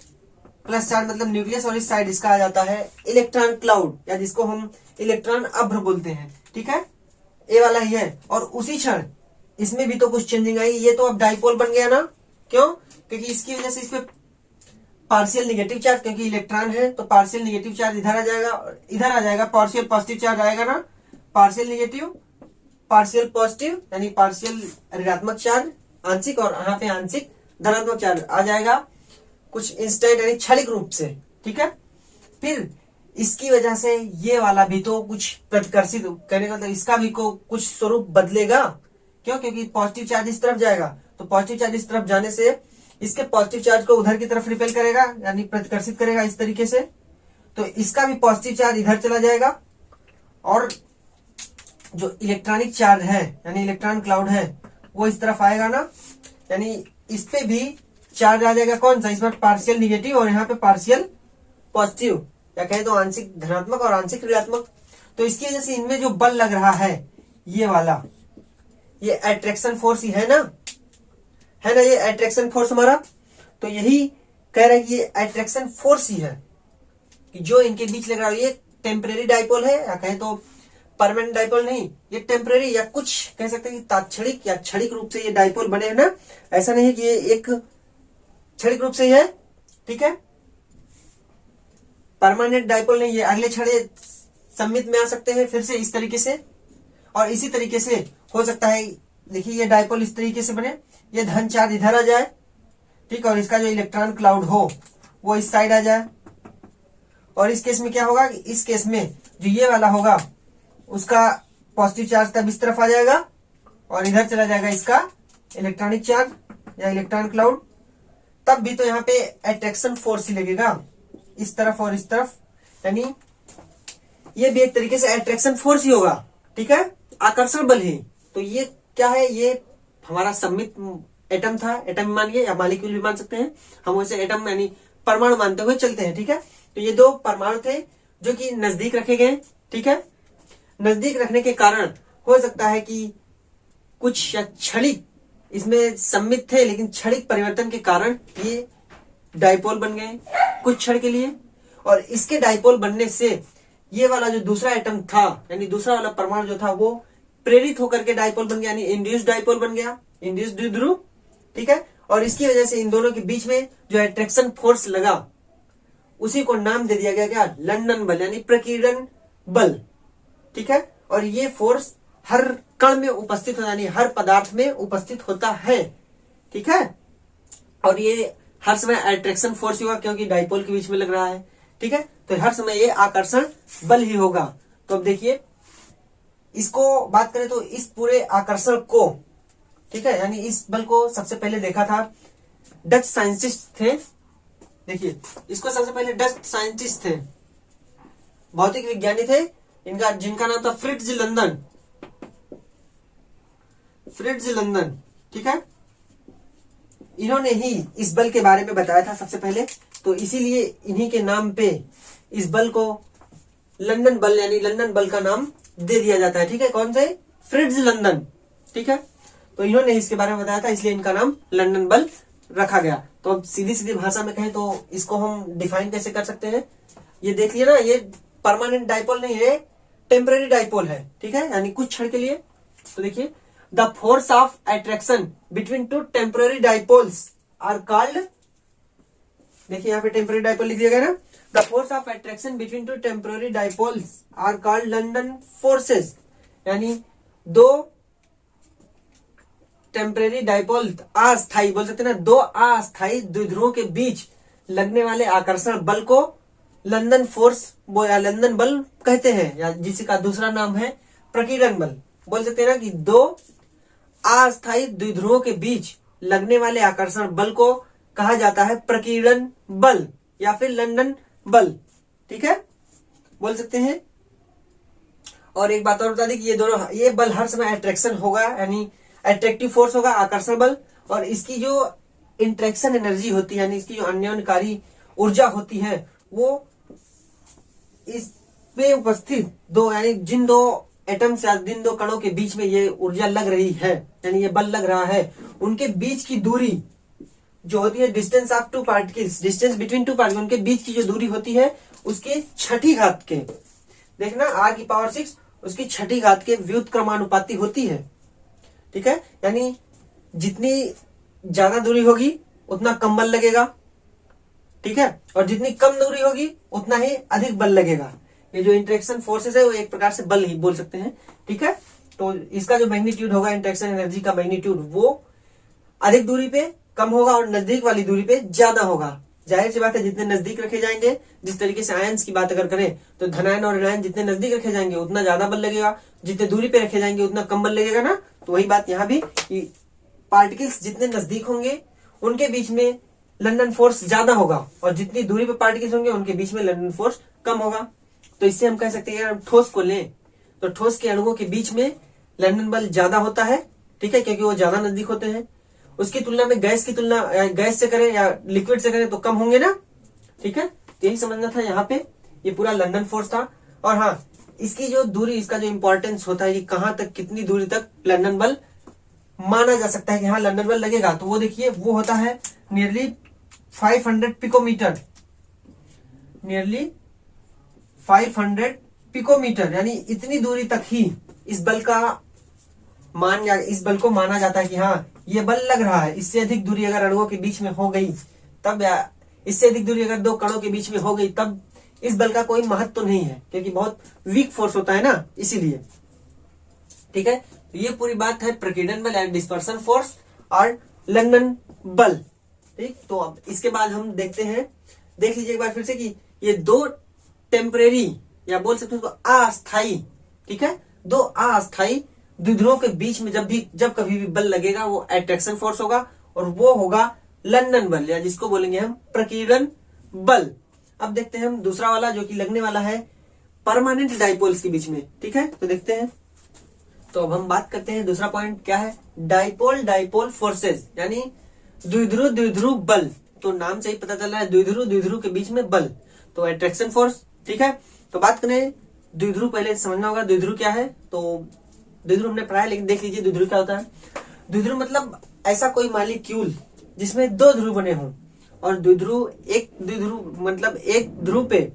प्लस चार्ज मतलब न्यूक्लियस, और इस साइड इसका आ जाता है इलेक्ट्रॉन क्लाउड, या जिसको हम इलेक्ट्रॉन अभ्र बोलते हैं। ठीक है, ए वाला ही है, और उसी क्षण इसमें भी तो कुछ चेंजिंग आई, ये तो अब डाइपोल बन गया ना। क्यों? क्योंकि इसकी वजह से इसमें पार्शियल निगेटिव चार्ज, क्योंकि इलेक्ट्रॉन है तो पार्शियल निगेटिव चार्ज इधर आ जाएगा और इधर आ जाएगा, पार्शियल पॉजिटिव चार्ज आएगा ना, पार्शियल निगेटिव पार्शियल पॉजिटिव यानी पार्शियल ऋणात्मक चार्ज आंशिक, और यहाँ पे आंशिक धनात्मक चार्ज आ जाएगा कुछ इंस्टेंट यानी क्षणिक रूप से। ठीक है, फिर इसकी वजह से ये वाला भी तो कुछ प्रतिकर्षित करने का, मतलब इसका भी को कुछ स्वरूप बदलेगा। क्यों? क्योंकि पॉजिटिव चार्ज इस तरफ जाएगा, तो पॉजिटिव चार्ज इस तरफ जाने से इसके पॉजिटिव चार्ज को उधर की तरफ रिपेल करेगा यानी प्रतिकर्षित करेगा इस तरीके से, तो इसका भी पॉजिटिव चार्ज इधर चला जाएगा, और जो इलेक्ट्रॉनिक चार्ज है यानी इलेक्ट्रॉन क्लाउड है वो इस तरफ आएगा ना, यानी इस पे भी चार्ज आ जाएगा। कौन सा? इसमें पार्शियल निगेटिव और यहाँ पे पार्शियल पॉजिटिव, या कहें तो आंशिक धनात्मक और आंशिक ऋणात्मक। तो इसकी वजह से इनमें जो बल लग रहा है ये वाला, ये अट्रैक्शन फोर्स ही है ना, ये अट्रैक्शन फोर्स हमारा। तो यही कह रहे हैं कि ये अट्रैक्शन फोर्स ही है कि जो इनके बीच लग रहा है। ये टेम्परेरी डाइपोल है, या कहें तो परमानेंट डाइपोल नहीं, ये टेम्परेरी या कुछ कह सकते हैं कि तात्क्षणिक या क्षणिक रूप से ये डाइपोल बने हैं ना। ऐसा नहीं है कि ये एक क्षणिक रूप से ही है। ठीक है, परमानेंट डाइपोल नहीं, ये अगले क्षण सम्मिलित में आ सकते हैं फिर से इस तरीके से, और इसी तरीके से हो सकता है। देखिए ये डाइपोल इस तरीके से बने, ये धन चार्ज इधर आ जाए, ठीक, और इसका जो इलेक्ट्रॉन क्लाउड हो वो इस साइड आ जाए। और इस केस में क्या होगा? इस केस में जो ये वाला होगा उसका पॉजिटिव चार्ज तब इस तरफ आ जाएगा, और इधर चला जाएगा इसका इलेक्ट्रॉनिक चार्ज या इलेक्ट्रॉन क्लाउड। तब भी तो यहाँ पे अट्रैक्शन फोर्स ही लगेगा इस तरफ और इस तरफ, यानी ये भी एक तरीके से अट्रैक्शन फोर्स ही होगा। ठीक है, आकर्षण बल ही। तो ये क्या है? ये हमारा सम्मिलित एटम था, एटम मानिए या मॉलिक्यूल भी मान सकते हैं हम, वैसे एटम यानी परमाणु मानते हुए चलते हैं। ठीक है, तो ये 2 परमाणु थे जो कि नजदीक रखे गए। ठीक है, नजदीक रखने के कारण हो सकता है कि कुछ क्षणिक इसमें सममित थे, लेकिन क्षणिक परिवर्तन के कारण ये डाइपोल बन गए कुछ क्षण के लिए। और इसके डाइपोल बनने से ये वाला जो दूसरा एटम था, यानी दूसरा वाला परमाणु जो था, वो प्रेरित होकर के डाइपोल बन गया, यानी इंड्यूस्ड डाइपोल बन गया, इंड्यूस्ड द्विध्रुव। ठीक है, और इसकी वजह से इन दोनों के बीच में जो अट्रैक्शन फोर्स लगा, उसी को नाम दे दिया गया क्या, लंदन बल, यानी प्रकीर्णन बल। ठीक है, और ये फोर्स हर कण में उपस्थित होता है, यानी हर पदार्थ में उपस्थित होता है। ठीक है, और ये हर समय अट्रैक्शन फोर्स होगा, क्योंकि डाइपोल के बीच में लग रहा है। ठीक है, तो हर समय ये आकर्षण बल ही होगा। तो अब देखिए, इसको बात करें तो इस पूरे आकर्षण को, ठीक है, यानी इस बल को सबसे पहले देखा था डच साइंटिस्ट थे। देखिए, इसको सबसे पहले डच साइंटिस्ट थे, भौतिक विज्ञानी थे, इनका जिनका नाम था फ्रिट्ज लंदन। फ्रिट्ज लंदन, ठीक है, इन्होंने ही इस बल के बारे में बताया था सबसे पहले। तो इसीलिए इन्हीं के नाम पे इस बल को लंदन बल, यानी लंदन बल का नाम दे दिया जाता है। ठीक है, कौन से, फ्रिट्ज लंदन। ठीक है, तो इन्होंने इसके बारे में बताया था, इसलिए इनका नाम लंदन बल रखा गया। तो अब सीधी सीधी भाषा में कहें तो इसको हम डिफाइन कैसे कर सकते हैं, ये देख लिया ना, ये परमानेंट डाइपोल नहीं है, टेम्पररी डाइपोल है। ठीक है, यानी कुछ क्षण के लिए। तो देखिए, the force of attraction between two temporary dipoles are called, देखिए यहाँ पे टेम्पररी डाइपोल लिख दिया गया ना, the force of attraction between two temporary dipoles are called London forces, यानी दो टेम्पररी डाइपोल, अस्थायी बोल सकते हैं ना, दो अस्थायी द्विध्रुवों के बीच लगने वाले आकर्षण बल को लंदन फोर्स या लंदन बल कहते हैं, या जिसका दूसरा नाम है प्रकीर्णन बल। बोल सकते हैं ना कि दो अस्थायी द्विध्रुवों के बीच लगने वाले आकर्षण बल को कहा जाता है प्रकीर्णन बल या फिर लंदन बल। ठीक है, बोल सकते हैं। और एक बात और बता दें कि ये बल हर समय अट्रैक्शन होगा, यानी अट्रैक्टिव फोर्स होगा, आकर्षण बल, और इसकी जो इंट्रैक्शन एनर्जी होती है, यानी इसकी जो अन्योन्यकारी ऊर्जा होती है, वो इसमें उपस्थित दो, यानी जिन दो एटम्स या जिन दो कणों के बीच में ये ऊर्जा लग रही है, यानी ये बल लग रहा है, उनके बीच की दूरी जो होती है, distance of two particles, distance between two particles, उनके बीच की जो दूरी होती है, उसके छठी घात के, देखना r⁶, उसकी छठी घात के व्युत्क्रमानुपाती होती है। ठीक है, यानी जितनी ज्यादा दूरी होगी उतना कम बल लगेगा। ठीक है, और जितनी कम दूरी होगी उतना ही अधिक बल लगेगा। ये जो इंटरेक्शन फोर्सेस है वो एक प्रकार से बल ही बोल सकते हैं। ठीक है, तो इसका जो मैग्नीट्यूड होगा, इंटरेक्शन एनर्जी का मैग्नीट्यूड, वो अधिक दूरी पे कम होगा और नजदीक वाली दूरी पे ज्यादा होगा। जाहिर सी बात है, जितने नजदीक रखे जाएंगे, जिस तरीके से आयंस की बात अगर करें तो धनायन और ऋणायन जितने नजदीक रखे जाएंगे उतना ज्यादा बल लगेगा, जितने दूरी पे रखे जाएंगे उतना कम बल लगेगा ना। तो वही बात यहाँ भी, पार्टिकल्स जितने नजदीक होंगे उनके बीच में लंदन फोर्स ज्यादा होगा, और जितनी दूरी पे पार्टिकल्स होंगे उनके बीच में लंदन फोर्स कम होगा। तो इससे हम कह सकते हैं, ठोस को लें तो ठोस के अणुओं के बीच में लंदन बल ज्यादा होता है। ठीक है, क्योंकि वो ज्यादा नजदीक होते हैं। उसकी तुलना में गैस की तुलना, गैस से करें या लिक्विड से करें तो कम होंगे ना। ठीक है, तो यही समझना था यहाँ पे, ये पूरा लंदन फोर्स था। और हाँ, इसकी जो दूरी, इसका जो इंपॉर्टेंस होता है कि कहां तक, कितनी दूरी तक लंदन बल माना जा सकता है कि हाँ लंदन बल लगेगा, तो वो देखिए, वो होता है नियरली 500 पिकोमीटर, नियरली 500 पिकोमीटर, यानी इतनी दूरी तक ही इस बल का मान, या इस बल को माना जाता है कि हाँ ये बल लग रहा है। इससे अधिक दूरी अगर अणुओं के बीच में हो गई तब, या इससे अधिक दूरी अगर दो कणों के बीच में हो गई तब इस बल का कोई महत्व तो नहीं है, क्योंकि बहुत वीक फोर्स होता है ना, इसीलिए। ठीक है, तो ये पूरी बात है प्रकीर्णन बल एंड डिस्पर्सन फोर्स और लंदन बल। ठीक, तो अब इसके बाद हम देखते हैं, देख लीजिए एक बार फिर से कि ये दो टेम्परेरी, या बोल सकते हैं अस्थायी, ठीक है, दो अस्थायी द्विध्रुवों के बीच में जब कभी भी बल लगेगा वो अट्रैक्शन फोर्स होगा, और वो होगा लंदन बल, या जिसको बोलेंगे हम प्रकीर्णन बल। अब देखते हैं हम दूसरा वाला जो कि लगने वाला है परमानेंट डाइपोल्स के बीच में। ठीक है, तो देखते हैं। तो अब हम बात करते हैं, दूसरा पॉइंट क्या है, डाइपोल फोर्सेस, यानी द्विध्रुव बल। तो नाम से ही पता चल रहा है, द्विध्रुव के बीच में बल, तो अट्रैक्शन फोर्स। ठीक है, तो बात करें द्विध्रुव, पहले समझना होगा द्विध्रुव क्या है। तो द्विध्रुव हमने पढ़ा है, लेकिन देख लीजिए द्विध्रुव क्या होता है। द्विध्रुव मतलब ऐसा कोई मॉलिक्यूल जिसमें दो ध्रुव बने हों और द्विध्रुव मतलब एक ध्रुव पे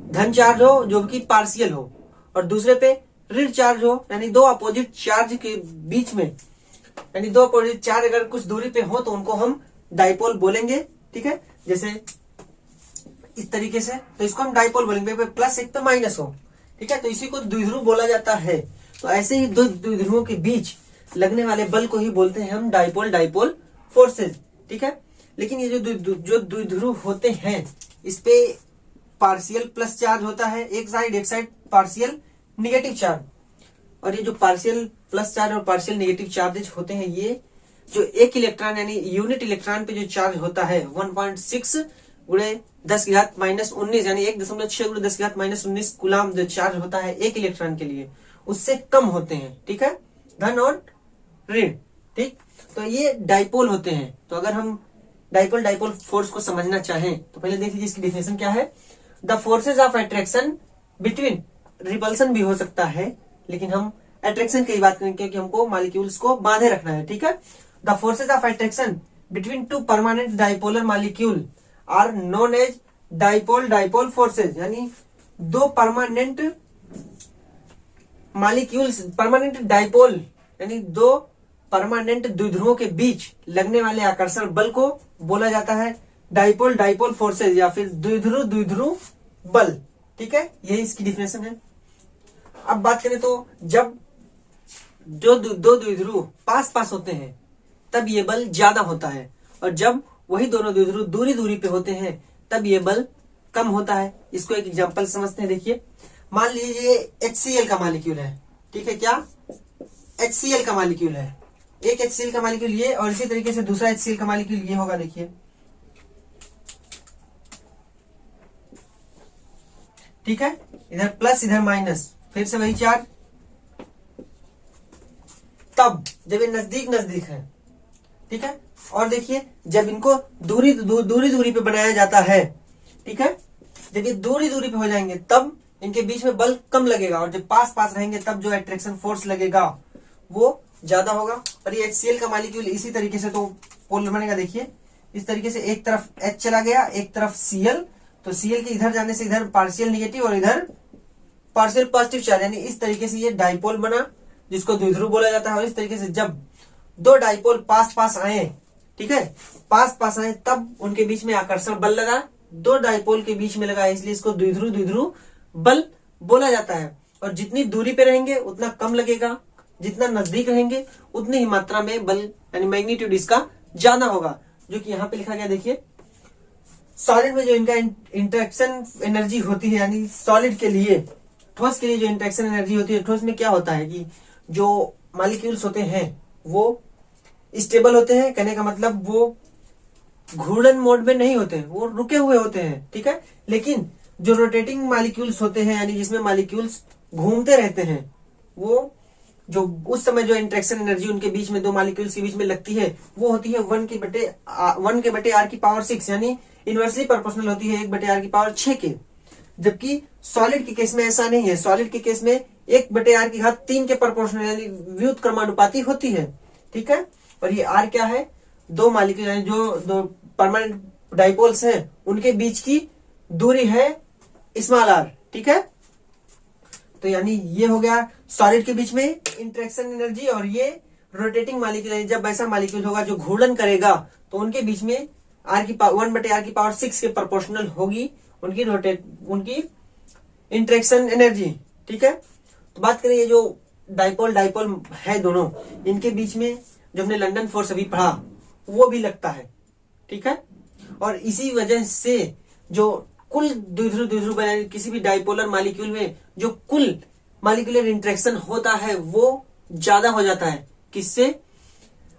धन चार्ज हो जो कि पार्शियल हो और दूसरे पे ऋण चार्ज हो, यानी दो अपोजिट चार्ज के बीच में, यानी दो अपोजिट चार्ज अगर कुछ दूरी पे हो तो उनको हम डाइपोल बोलेंगे। ठीक है, जैसे इस तरीके से, तो इसको हम डाइपोल बोलेंगे, प्लस एक पे माइनस हो। ठीक है, तो इसी को द्विध्रुव बोला जाता है। तो ऐसे ही दो द्विध्रुवों के बीच लगने वाले बल को ही बोलते हैं हम डाइपोल फोर्सेज। ठीक है, लेकिन ये जो द्विध्रुव होते हैं इस पे पार्शियल प्लस चार्ज होता है एक साइड पार्शियल निगेटिव चार्ज, और ये जो पार्शियल प्लस चार्ज और पार्शियल निगेटिव चार्जेज होते हैं, ये जो एक इलेक्ट्रॉन यानी यूनिट इलेक्ट्रॉन पे जो चार्ज होता है 1.6 गुणे 10⁻⁻19 यानी 1.6 गुणे 10⁻⁻19 कूलाम जो चार्ज होता है एक इलेक्ट्रॉन के लिए, उससे कम होते हैं। ठीक है, धन और ऋण। ठीक, तो ये डाइपोल होते हैं। तो अगर हम डाइपोल फोर्स को समझना चाहें तो पहले देख लीजिए इसकी डिफिनेशन क्या है। The forces of attraction between, repulsion भी हो सकता है लेकिन हम अट्रैक्शन की बात करेंगे क्योंकि हमको मॉलिक्यूल्स को बांधे रखना है। ठीक है, the forces of attraction between two permanent dipolar molecule are known as dipole forces, यानी दो परमानेंट मॉलिक्यूल्स, परमानेंट डाइपोल यानी दो परमानेंट द्विध्रुवों के बीच लगने वाले आकर्षण बल को बोला जाता है डाइपोल फोर्सेज या फिर द्विध्रुव बल। ठीक है, यही इसकी डिफिनेशन है। अब बात करें तो जब जो दो द्विध्रुव पास होते हैं तब ये बल ज्यादा होता है, और जब वही दोनों द्विध्रुव दूरी पे होते हैं तब ये बल कम होता है। इसको एक एग्जांपल समझते हैं। देखिए, मान लीजिए HCl का मॉलिक्यूल है। ठीक है, क्या HCl का मॉलिक्यूल है, एक HCl का मॉलिक्यूल ये, और इसी तरीके से दूसरा HCl का मॉलिक्यूल ये होगा। देखिए, ठीक है, इधर प्लस इधर माइनस, फिर से वही चार्ज। तब जब ये नजदीक है, ठीक है, और देखिए जब इनको दूरी पे बनाया जाता है, ठीक है, जब ये दूरी पे हो जाएंगे तब इनके बीच में बल कम लगेगा, और जब पास रहेंगे तब जो अट्रैक्शन फोर्स लगेगा वो ज्यादा होगा। और ये HCl का मॉलिक्यूल इसी तरीके से तो पोलर बनेगा। देखिए, इस तरीके से एक तरफ H चला गया, एक तरफ Cl, तो Cl के इधर जाने से इधर पार्शियल निगेटिव और इधर पार्शियल पॉजिटिव चार्ज, यानी इस तरीके से ये डाइपोल बना जिसको द्विध्रुव बोला जाता है। और इस तरीके से जब दो डाइपोल पास आए, ठीक है, पास आए तब उनके बीच में आकर्षण बल लगा, दो डाइपोल के बीच में लगा, इसलिए इसको द्विध्रुव बल बोला जाता है। और जितनी दूरी पे रहेंगे उतना कम लगेगा, जितना नजदीक रहेंगे उतनी ही मात्रा में बल यानी मैग्नीट्यूड इसका ज्यादा होगा, जो कि यहाँ पे लिखा गया। देखिए, सॉलिड में जो इनका इंटरेक्शन एनर्जी होती है, यानी सॉलिड के लिए, ठोस के लिए जो इंटरेक्शन एनर्जी होती है, ठोस में क्या होता है कि जो मॉलिक्यूल्स होते हैं वो स्टेबल होते हैं, कहने का मतलब वो घूर्णन मोड में नहीं होते हैं, वो रुके हुए होते हैं। ठीक है, लेकिन जो रोटेटिंग मॉलिक्यूल्स होते हैं, यानी जिसमें मॉलिक्यूल्स घूमते रहते हैं, वो जो उस समय जो इंटरेक्शन एनर्जी उनके बीच में, दो मॉलिक्यूल्स के बीच में लगती है, वो होती है 1/r⁶, यानी इनवर्सली प्रोपोर्शनल होती है 1/r⁶ के। जबकि सॉलिड के केस में ऐसा नहीं है। सॉलिड के केस में 1/r⁻³ के प्रोपोर्शनल यानी व्युत क्रमानुपाती होती है। ठीक है, और ये r क्या है, दो मॉलिक्यूल यानी जो दो परमानेंट डाइपोल्स हैं उनके बीच की दूरी है स्मॉल r। ठीक है, तो यानी ये हो गया सॉलिड के बीच में इंटरेक्शन एनर्जी, और ये रोटेटिंग मॉलिक्यूल, जब ऐसा मॉलिक्यूल होगा जो घूर्णन करेगा तो उनके बीच में 1/r⁶ के प्रोपोर्शनल होगी उनकी इंटरेक्शन एनर्जी। ठीक है, तो बात करें ये जो डाइपोल है दोनों, इनके बीच में जो हमने लंदन फोर्स अभी पढ़ा वो भी लगता है। ठीक है, और इसी वजह से जो कुल द्विध्रुव बने किसी भी डाइपोलर मॉलिक्यूल में जो कुल मॉलिक्यूलर इंटरेक्शन होता है वो ज्यादा हो जाता है। किससे?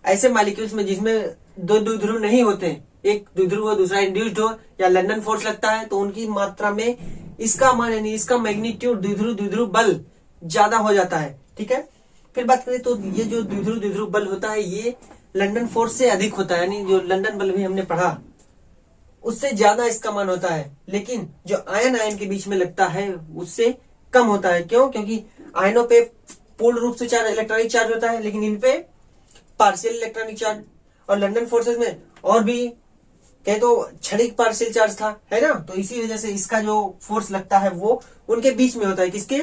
ऐसे मॉलिक्यूल्स में जिसमें दो द्विध्रुव नहीं होते, एक द्विध्रुव हो दूसरा इंड्यूस्ड हो या लंदन फोर्स लगता है, तो उनकी मात्रा में इसका मान यानी इसका मैग्नीट्यूड द्विध्रुव बल ज्यादा हो जाता है। ठीक है, फिर बात करें तो ये जो द्विध्रुव बल होता है ये लंदन फोर्स से अधिक होता है, यानी जो लंदन बल भी हमने पढ़ा उससे ज्यादा इसका मान होता है। लेकिन जो आयन के बीच में लगता है उससे कम होता है। क्यों? क्योंकि आयनों पे पूर्ण रूप से चार्ज इलेक्ट्रॉनिक चार्ज होता है, लेकिन इन पे पार्शियल इलेक्ट्रॉनिक चार्ज और लंदन फोर्सेज में और भी कहे तो क्षणिक पार्शियल चार्ज था, है ना। तो इसी वजह से इसका जो फोर्स लगता है वो उनके बीच में होता है, किसके,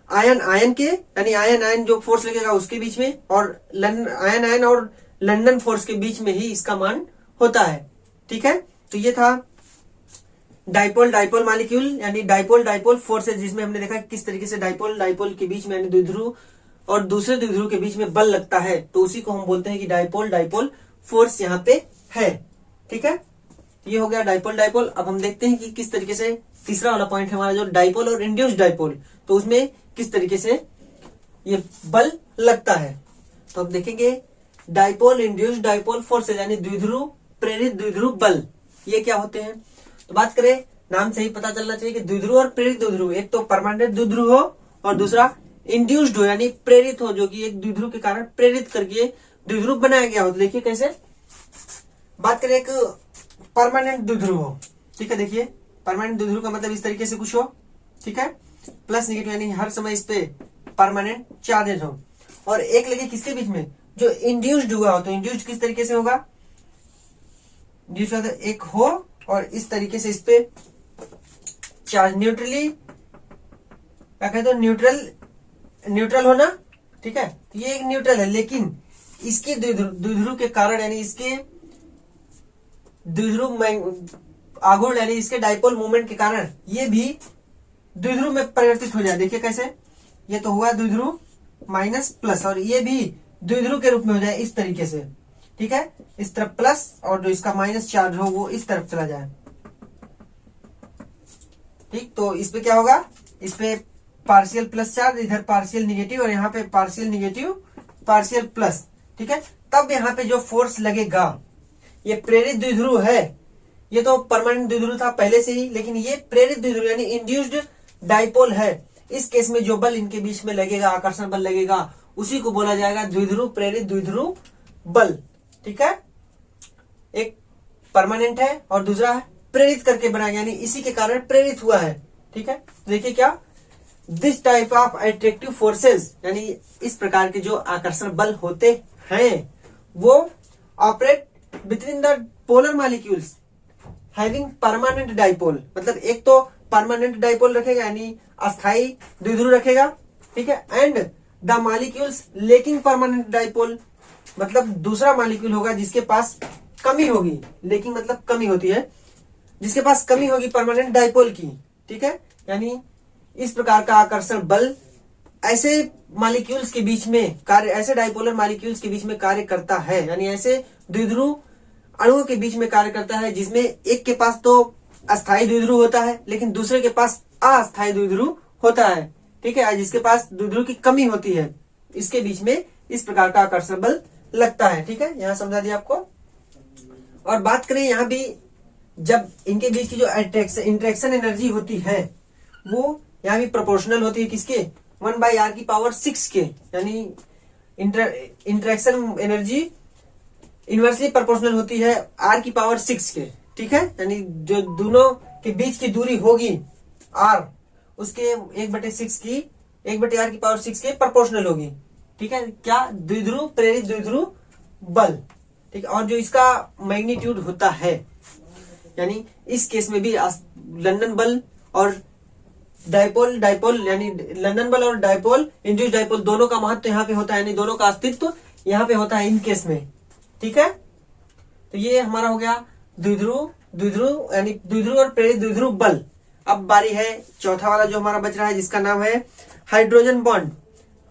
आयन आयन के, यानी आयन आयन जो फोर्स लगेगा उसके बीच में, और आयन आयन और लंदन फोर्स के बीच में ही इसका मान होता है। ठीक है, तो ये था डाइपोल डाइपोल मॉलिक्यूल यानी डाइपोल डाइपोल फोर्सेज, जिसमें हमने देखा किस तरीके से डाइपोल डाइपोल के बीच में यानी द्विध्रुव और दूसरे द्विध्रुव के बीच में बल लगता है, तो उसी को हम बोलते हैं कि डाइपोल डाइपोल फोर्स यहाँ पे है। ठीक है, ये हो गया डाइपोल डाइपोल। अब हम देखते हैं कि किस तरीके से तीसरा वाला पॉइंट है हमारा जो डाइपोल और इंड्यूस्ड डाइपोल, तो उसमें किस तरीके से ये बल लगता है। तो हम देखेंगे डाइपोल इंड्यूस्ड डाइपोल फोर्सेज यानी द्विध्रुव प्रेरित द्विध्रुव बल, ये क्या होते हैं। तो बात करें, नाम से ही पता चलना चाहिए कि द्विध्रुव और प्रेरित द्विध्रुव, एक तो परमानेंट द्विध्रुव हो और दूसरा इंड्यूस्ड हो यानी प्रेरित हो, जो कि एक द्विध्रुव के कारण प्रेरित करके द्विध्रुव बनाया गया हो। तो देखिए कैसे, बात करें एक परमानेंट द्विध्रुव हो, ठीक है, देखिए परमानेंट द्विध्रुव का मतलब इस तरीके से कुछ हो, ठीक है, प्लस नेगेटिव यानी हर समय इस पे परमानेंट चार्जेज हो, और एक लगे किसके बीच में, जो इंड्यूस्ड हुआ हो। तो इंड्यूस्ड किस तरीके से होगा, इंड्यूस्ड एक हो और इस तरीके से इस पे चार्ज न्यूट्रली क्या कहते हैं, न्यूट्रल होना, ठीक है, तो ये एक न्यूट्रल है, लेकिन इसके द्विध्रुव के कारण यानी इसके द्विध्रुव आघूर्ण यानी इसके डाइपोल मूवमेंट के कारण ये भी द्विध्रुव में परिवर्तित हो जाए। देखिए कैसे, ये तो हुआ द्विध्रुव माइनस प्लस, और ये भी द्विध्रुव के रूप में हो जाए इस तरीके से, ठीक है, इस तरफ प्लस और जो इसका माइनस चार्ज हो वो इस तरफ चला जाए। ठीक, तो इस पे क्या होगा, इस पे पार्शियल प्लस चार्ज, इधर पार्शियल निगेटिव और यहाँ पे पार्शियल निगेटिव पार्शियल प्लस, ठीक है। तब यहाँ पे जो फोर्स लगेगा, ये प्रेरित द्विध्रुव है, ये तो परमानेंट द्विध्रुव था पहले से ही, लेकिन ये प्रेरित द्विध्रुव यानी इंड्यूस्ड डाइपोल है। इस केस में जो बल इनके बीच में लगेगा, आकर्षण बल लगेगा, उसी को बोला जाएगा द्विध्रुव प्रेरित द्विध्रुव बल। ठीक है, एक परमानेंट है और दूसरा है प्रेरित करके बनाया, यानी इसी के कारण प्रेरित हुआ है। ठीक है, देखिए क्या, this type of attractive forces यानी इस प्रकार के जो आकर्षण बल होते हैं वो operate between the polar molecules having permanent dipole, मतलब एक तो परमानेंट डाइपोल रखेगा यानी अस्थाई द्विध्रुव रखेगा, ठीक है, and the molecules lacking permanent dipole, मतलब दूसरा मॉलिक्यूल होगा जिसके पास कमी होगी, लेकिन मतलब कमी होती है, जिसके पास कमी होगी परमानेंट डाइपोल की। ठीक है, यानी इस प्रकार का आकर्षण बल ऐसे मॉलिक्यूल्स के बीच में कार्य, ऐसे डाइपोलर मॉलिक्यूल्स के बीच में कार्य करता है, यानी ऐसे द्विध्रुव अणुओं के बीच में कार्य करता है जिसमें एक के पास तो अस्थायी द्विध्रुव होता है लेकिन दूसरे के पास अस्थायी द्विध्रुव होता है। ठीक है, जिसके पास द्विध्रुव की कमी होती है, इसके बीच में इस प्रकार का आकर्षण बल लगता है। ठीक है, यहाँ समझा दिया आपको। और बात करें यहाँ भी, जब इनके बीच की जो इंटरेक्शन एनर्जी होती है वो यहाँ भी प्रोपोर्शनल होती है, किसके, 1/r⁶ के, यानी इंटरेक्शन एनर्जी इनवर्सली प्रोपोर्शनल होती है r⁶ के। ठीक है, यानी जो दोनों के बीच की दूरी होगी r, उसके 1/6 की 1/r⁶ के प्रोपोर्शनल होगी। ठीक है, क्या, द्विध्रुव प्रेरित द्विध्रुव बल। ठीक है, और जो इसका मैग्नीट्यूड होता है, यानी इस केस में भी लंदन बल और डाइपोल डाइपोल यानी लंदन बल और डाइपोल इंड्यूस्ड डाइपोल दोनों का महत्व यहाँ पे होता है, यानी दोनों का अस्तित्व यहाँ पे होता है इन केस में। ठीक है, तो ये हमारा हो गया द्विध्रुव यानी द्विध्रुव और प्रेरित द्विध्रुव बल। अब बारी है चौथा वाला जो हमारा बच रहा है, जिसका नाम है हाइड्रोजन बॉन्ड।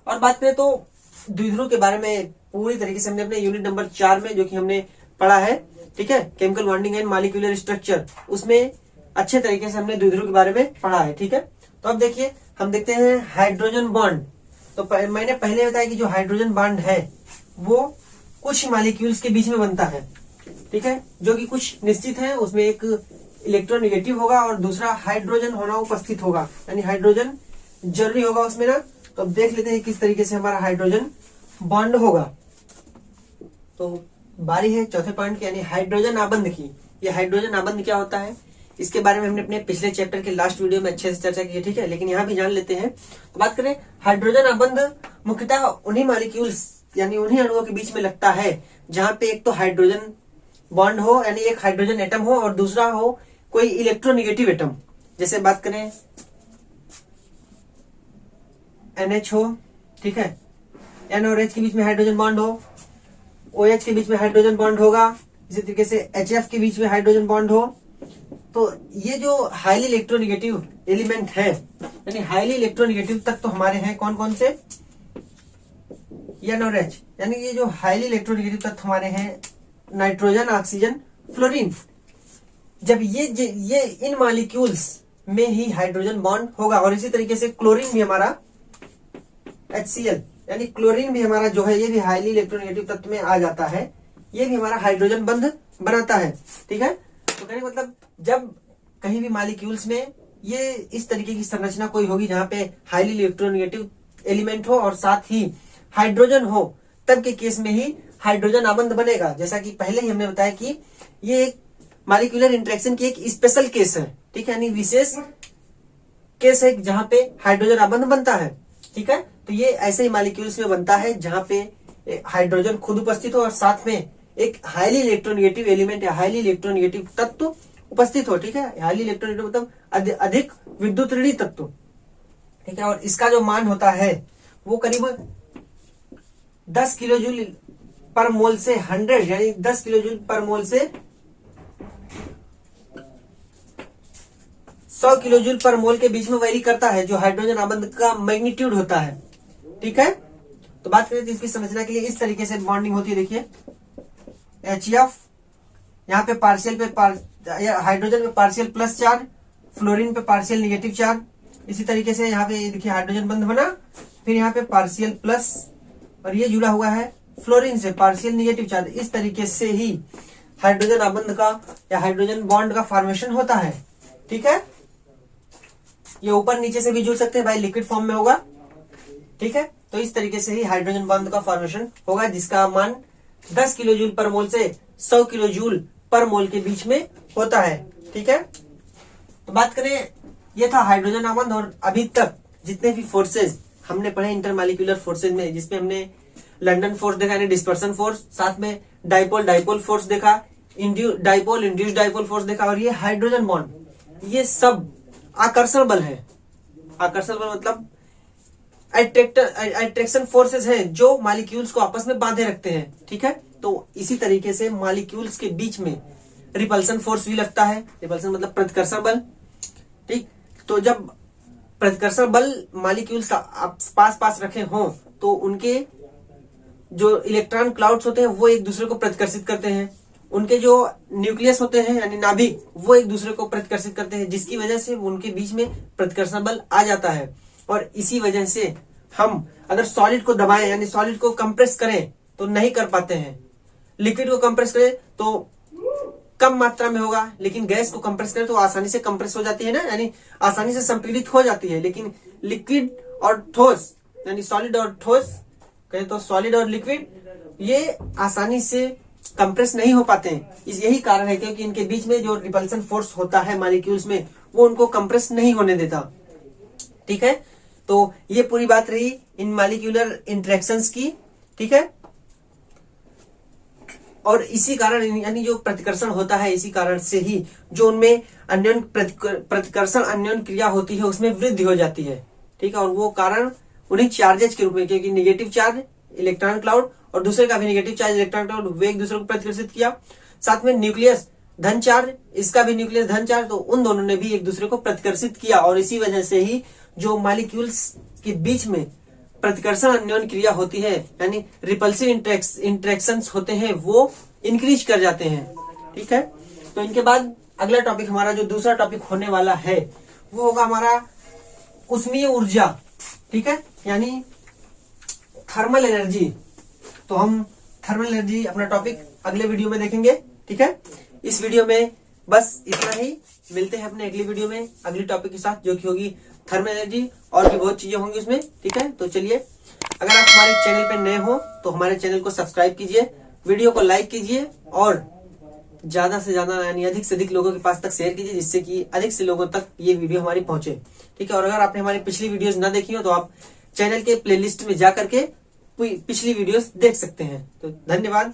और बात करें तो द्विध्रुव के बारे में पूरी तरीके से हमने अपने यूनिट नंबर 4 में जो कि हमने पढ़ा है, ठीक है, chemical bonding and molecular structure, उसमें अच्छे तरीके से हमने द्विध्रुव के बारे में पढ़ा है। ठीक है, तो अब देखिए हम देखते हैं हाइड्रोजन बॉन्ड। तो मैंने पहले बताया कि जो हाइड्रोजन बॉन्ड है वो कुछ मॉलिक्यूल्स के बीच में बनता है, ठीक है, जो कि कुछ निश्चित है, उसमें एक इलेक्ट्रोनेगेटिव होगा और दूसरा हाइड्रोजन होना उपस्थित होगा, यानी हाइड्रोजन जरूरी होगा उसमें ना। तो अब देख लेते हैं किस तरीके से हमारा हाइड्रोजन बॉन्ड होगा। तो बारी है चौथे पॉइंट की, यानी हाइड्रोजन आबंध की। ये हाइड्रोजन आबंध क्या होता है, इसके बारे में हमने अपने पिछले चैप्टर के लास्ट वीडियो में अच्छे से चर्चा की है। ठीक है, लेकिन यहाँ भी जान लेते हैं। तो बात करें हाइड्रोजन आबंध, मुख्यतः उन्हीं मॉलिक्यूल्स यानी उन्हीं अणुओं के बीच में लगता है जहां पे एक तो हाइड्रोजन बॉन्ड हो, यानी एक हाइड्रोजन एटम हो, और दूसरा हो कोई इलेक्ट्रोनिगेटिव एटम। जैसे बात करें NH हो, ठीक है, N और H के बीच में हाइड्रोजन बॉन्ड हो, OH के बीच में हाइड्रोजन बॉन्ड होगा, इसी तरीके से HF के बीच में हाइड्रोजन बॉन्ड हो। तो ये जो हाईली इलेक्ट्रोनिगेटिव एलिमेंट है, यानी हाईली इलेक्ट्रोनिगेटिव तत्व तो हमारे हैं कौन कौन से, N और H। यानी ये जो हाईली इलेक्ट्रोनिगेटिव तत्व हमारे हैं नाइट्रोजन, ऑक्सीजन, फ्लोरीन। जब ये इन मॉलिक्यूल्स में ही हाइड्रोजन बॉन्ड होगा। और इसी तरीके से क्लोरीन भी हमारा HCl, यानी क्लोरीन भी हमारा जो है ये भी हाईली इलेक्ट्रोनिगेटिव तत्व में आ जाता है, ये भी हमारा हाइड्रोजन बंध बनाता है, ठीक है। तो कहने का मतलब जब कहीं भी मॉलिक्यूल्स में ये इस तरीके की संरचना कोई होगी जहां पे हाईली इलेक्ट्रोनिगेटिव एलिमेंट हो और साथ ही हाइड्रोजन हो, तब के केस में ही हाइड्रोजन आबंध बनेगा। जैसा कि पहले ही हमने बताया कि ये एक मॉलिक्यूलर इंटरेक्शन की एक स्पेशल केस है, ठीक है, यानी विशेष केस है जहां पे हाइड्रोजन आबंध बनता है, ठीक है। तो ये ऐसे ही मॉलिक्यूल्स में बनता है जहां पे हाइड्रोजन खुद उपस्थित हो और साथ में एक हाईली इलेक्ट्रोनिगेटिव एलिमेंट या हाईली इलेक्ट्रोनिगेटिव तत्व उपस्थित हो, ठीक है। हाईली इलेक्ट्रोनिगेटिव मतलब अधिक विद्युत ऋणी तत्व, ठीक है। और इसका जो मान होता है वो करीब 10 किलो जूल पर मोल से 100, यानी 10 किलो जूल पर मोल से 100 किलो जूल पर मोल के बीच में वेरी करता है, जो हाइड्रोजन आबंध का मैग्नीट्यूड होता है, ठीक है। तो बात करें तो इसकी संरचना के लिए इस तरीके से बॉन्डिंग होती है। देखिए HF, यहाँ पे पार्शियल पे हाइड्रोजन पे पार्शियल प्लस चार्ज, फ्लोरीन पे पार्शियल निगेटिव चार्ज। इसी तरीके से यहाँ पे देखिए हाइड्रोजन बंध बना, फिर यहाँ पे पार्शियल प्लस और ये जुड़ा हुआ है फ्लोरीन से पार्शियल निगेटिव चार्ज। इस तरीके से ही हाइड्रोजन आबंध का या हाइड्रोजन बॉन्ड का फॉर्मेशन होता है, ठीक है। ये ऊपर नीचे से भी जुड़ सकते हैं भाई, लिक्विड फॉर्म में होगा, ठीक है। तो इस तरीके से ही हाइड्रोजन बॉन्ड का फॉर्मेशन होगा जिसका मान 10 किलो जूल पर मोल से 100 किलो जूल पर मोल के बीच में होता है, ठीक है। तो बात करें, ये था हाइड्रोजन आबंध। और अभी तक जितने भी फोर्सेज हमने पढ़े इंटरमॉलिक्यूलर फोर्सेज में, जिसमें हमने लंडन फोर्स देखा यानी डिस्पर्सन फोर्स, साथ में डाइपोल डाइपोल फोर्स देखा, डाइपोल इंड्यूस डाइपोल फोर्स देखा, और ये हाइड्रोजन बॉन्ड, ये सब आकर्षण बल है। आकर्षण बल मतलब अट्रैक्शन फोर्सेस हैं जो मॉलिक्यूल्स को आपस में बांधे रखते हैं, ठीक है। तो इसी तरीके से मॉलिक्यूल्स के बीच में रिपल्सन फोर्स भी लगता है। रिपल्सन मतलब प्रतिकर्षण बल, ठीक। तो जब प्रतिकर्षण बल मॉलिक्यूल्स पास पास रखे हों तो उनके जो इलेक्ट्रॉन क्लाउड्स होते हैं वो एक दूसरे को प्रतिकर्षित करते हैं। उनके जो न्यूक्लियस होते हैं यानी नाभिक, वो एक दूसरे को प्रतिकर्षित करते हैं, जिसकी वजह से उनके बीच में प्रतिकर्षण बल आ जाता है। और इसी वजह से हम अगर सॉलिड को दबाएं यानी सॉलिड को कंप्रेस करें तो नहीं कर पाते हैं, लिक्विड को कंप्रेस करें तो कम मात्रा में होगा, लेकिन गैस को कंप्रेस करें तो आसानी से कंप्रेस हो जाती है ना, यानी आसानी से संपीड़ित हो जाती है। लेकिन लिक्विड और ठोस यानी सॉलिड और ठोस कहें तो सॉलिड और लिक्विड ये आसानी से कंप्रेस नहीं हो पाते हैं। यही कारण है क्योंकि इनके बीच में जो रिपल्सन फोर्स होता है मॉलिक्यूल्स में वो उनको कंप्रेस नहीं होने देता, ठीक है। तो ये पूरी बात रही इन मॉलिक्यूलर इंटरेक्शंस की, ठीक है। और इसी कारण यानी जो प्रतिकर्षण होता है, इसी कारण से ही जो उनमें अन्योन प्रतिकर्षण अन्योन क्रिया होती है उसमें वृद्धि हो जाती है, ठीक है। और वो कारण उन्हीं चार्जेज के रूप में, क्योंकि निगेटिव चार्ज इलेक्ट्रॉन क्लाउड और दूसरे का भी निगेटिव चार्ज इलेक्ट्रॉन क्लाउड, वे एक दूसरे को प्रतिकर्षित किया। साथ में न्यूक्लियस धन चार्ज, इसका भी न्यूक्लियस धन चार्ज, तो उन दोनों ने भी एक दूसरे को प्रतिकर्षित किया। और इसी वजह से ही जो मॉलिक्यूल्स के बीच में प्रतिकर्षण अन्योन क्रिया होती है यानी रिपल्सिव इंटरेक्शंस होते हैं वो इंक्रीज कर जाते हैं, ठीक है। तो इनके बाद अगला टॉपिक हमारा जो दूसरा टॉपिक होने वाला है वो होगा हमारा ऊष्मीय ऊर्जा, ठीक है, यानी थर्मल एनर्जी। तो हम थर्मल एनर्जी अपना टॉपिक अगले वीडियो में देखेंगे, ठीक है। इस वीडियो में बस इतना ही, मिलते हैं अपने अगली वीडियो में अगली टॉपिक के साथ जो कि होगी थर्मल एनर्जी, और भी बहुत चीजें होंगी उसमें, ठीक है। तो चलिए, अगर आप हमारे चैनल पे नए हो तो हमारे चैनल को सब्सक्राइब कीजिए, वीडियो को लाइक कीजिए और ज्यादा से ज्यादा यानी अधिक से अधिक लोगों के पास तक शेयर कीजिए, जिससे कि अधिक से लोगों तक ये वीडियो हमारी पहुंचे, ठीक है। और अगर आपने हमारी पिछली वीडियोस ना देखी हो तो आप चैनल के प्लेलिस्ट में जा करके पिछली वीडियोस देख सकते हैं। तो धन्यवाद।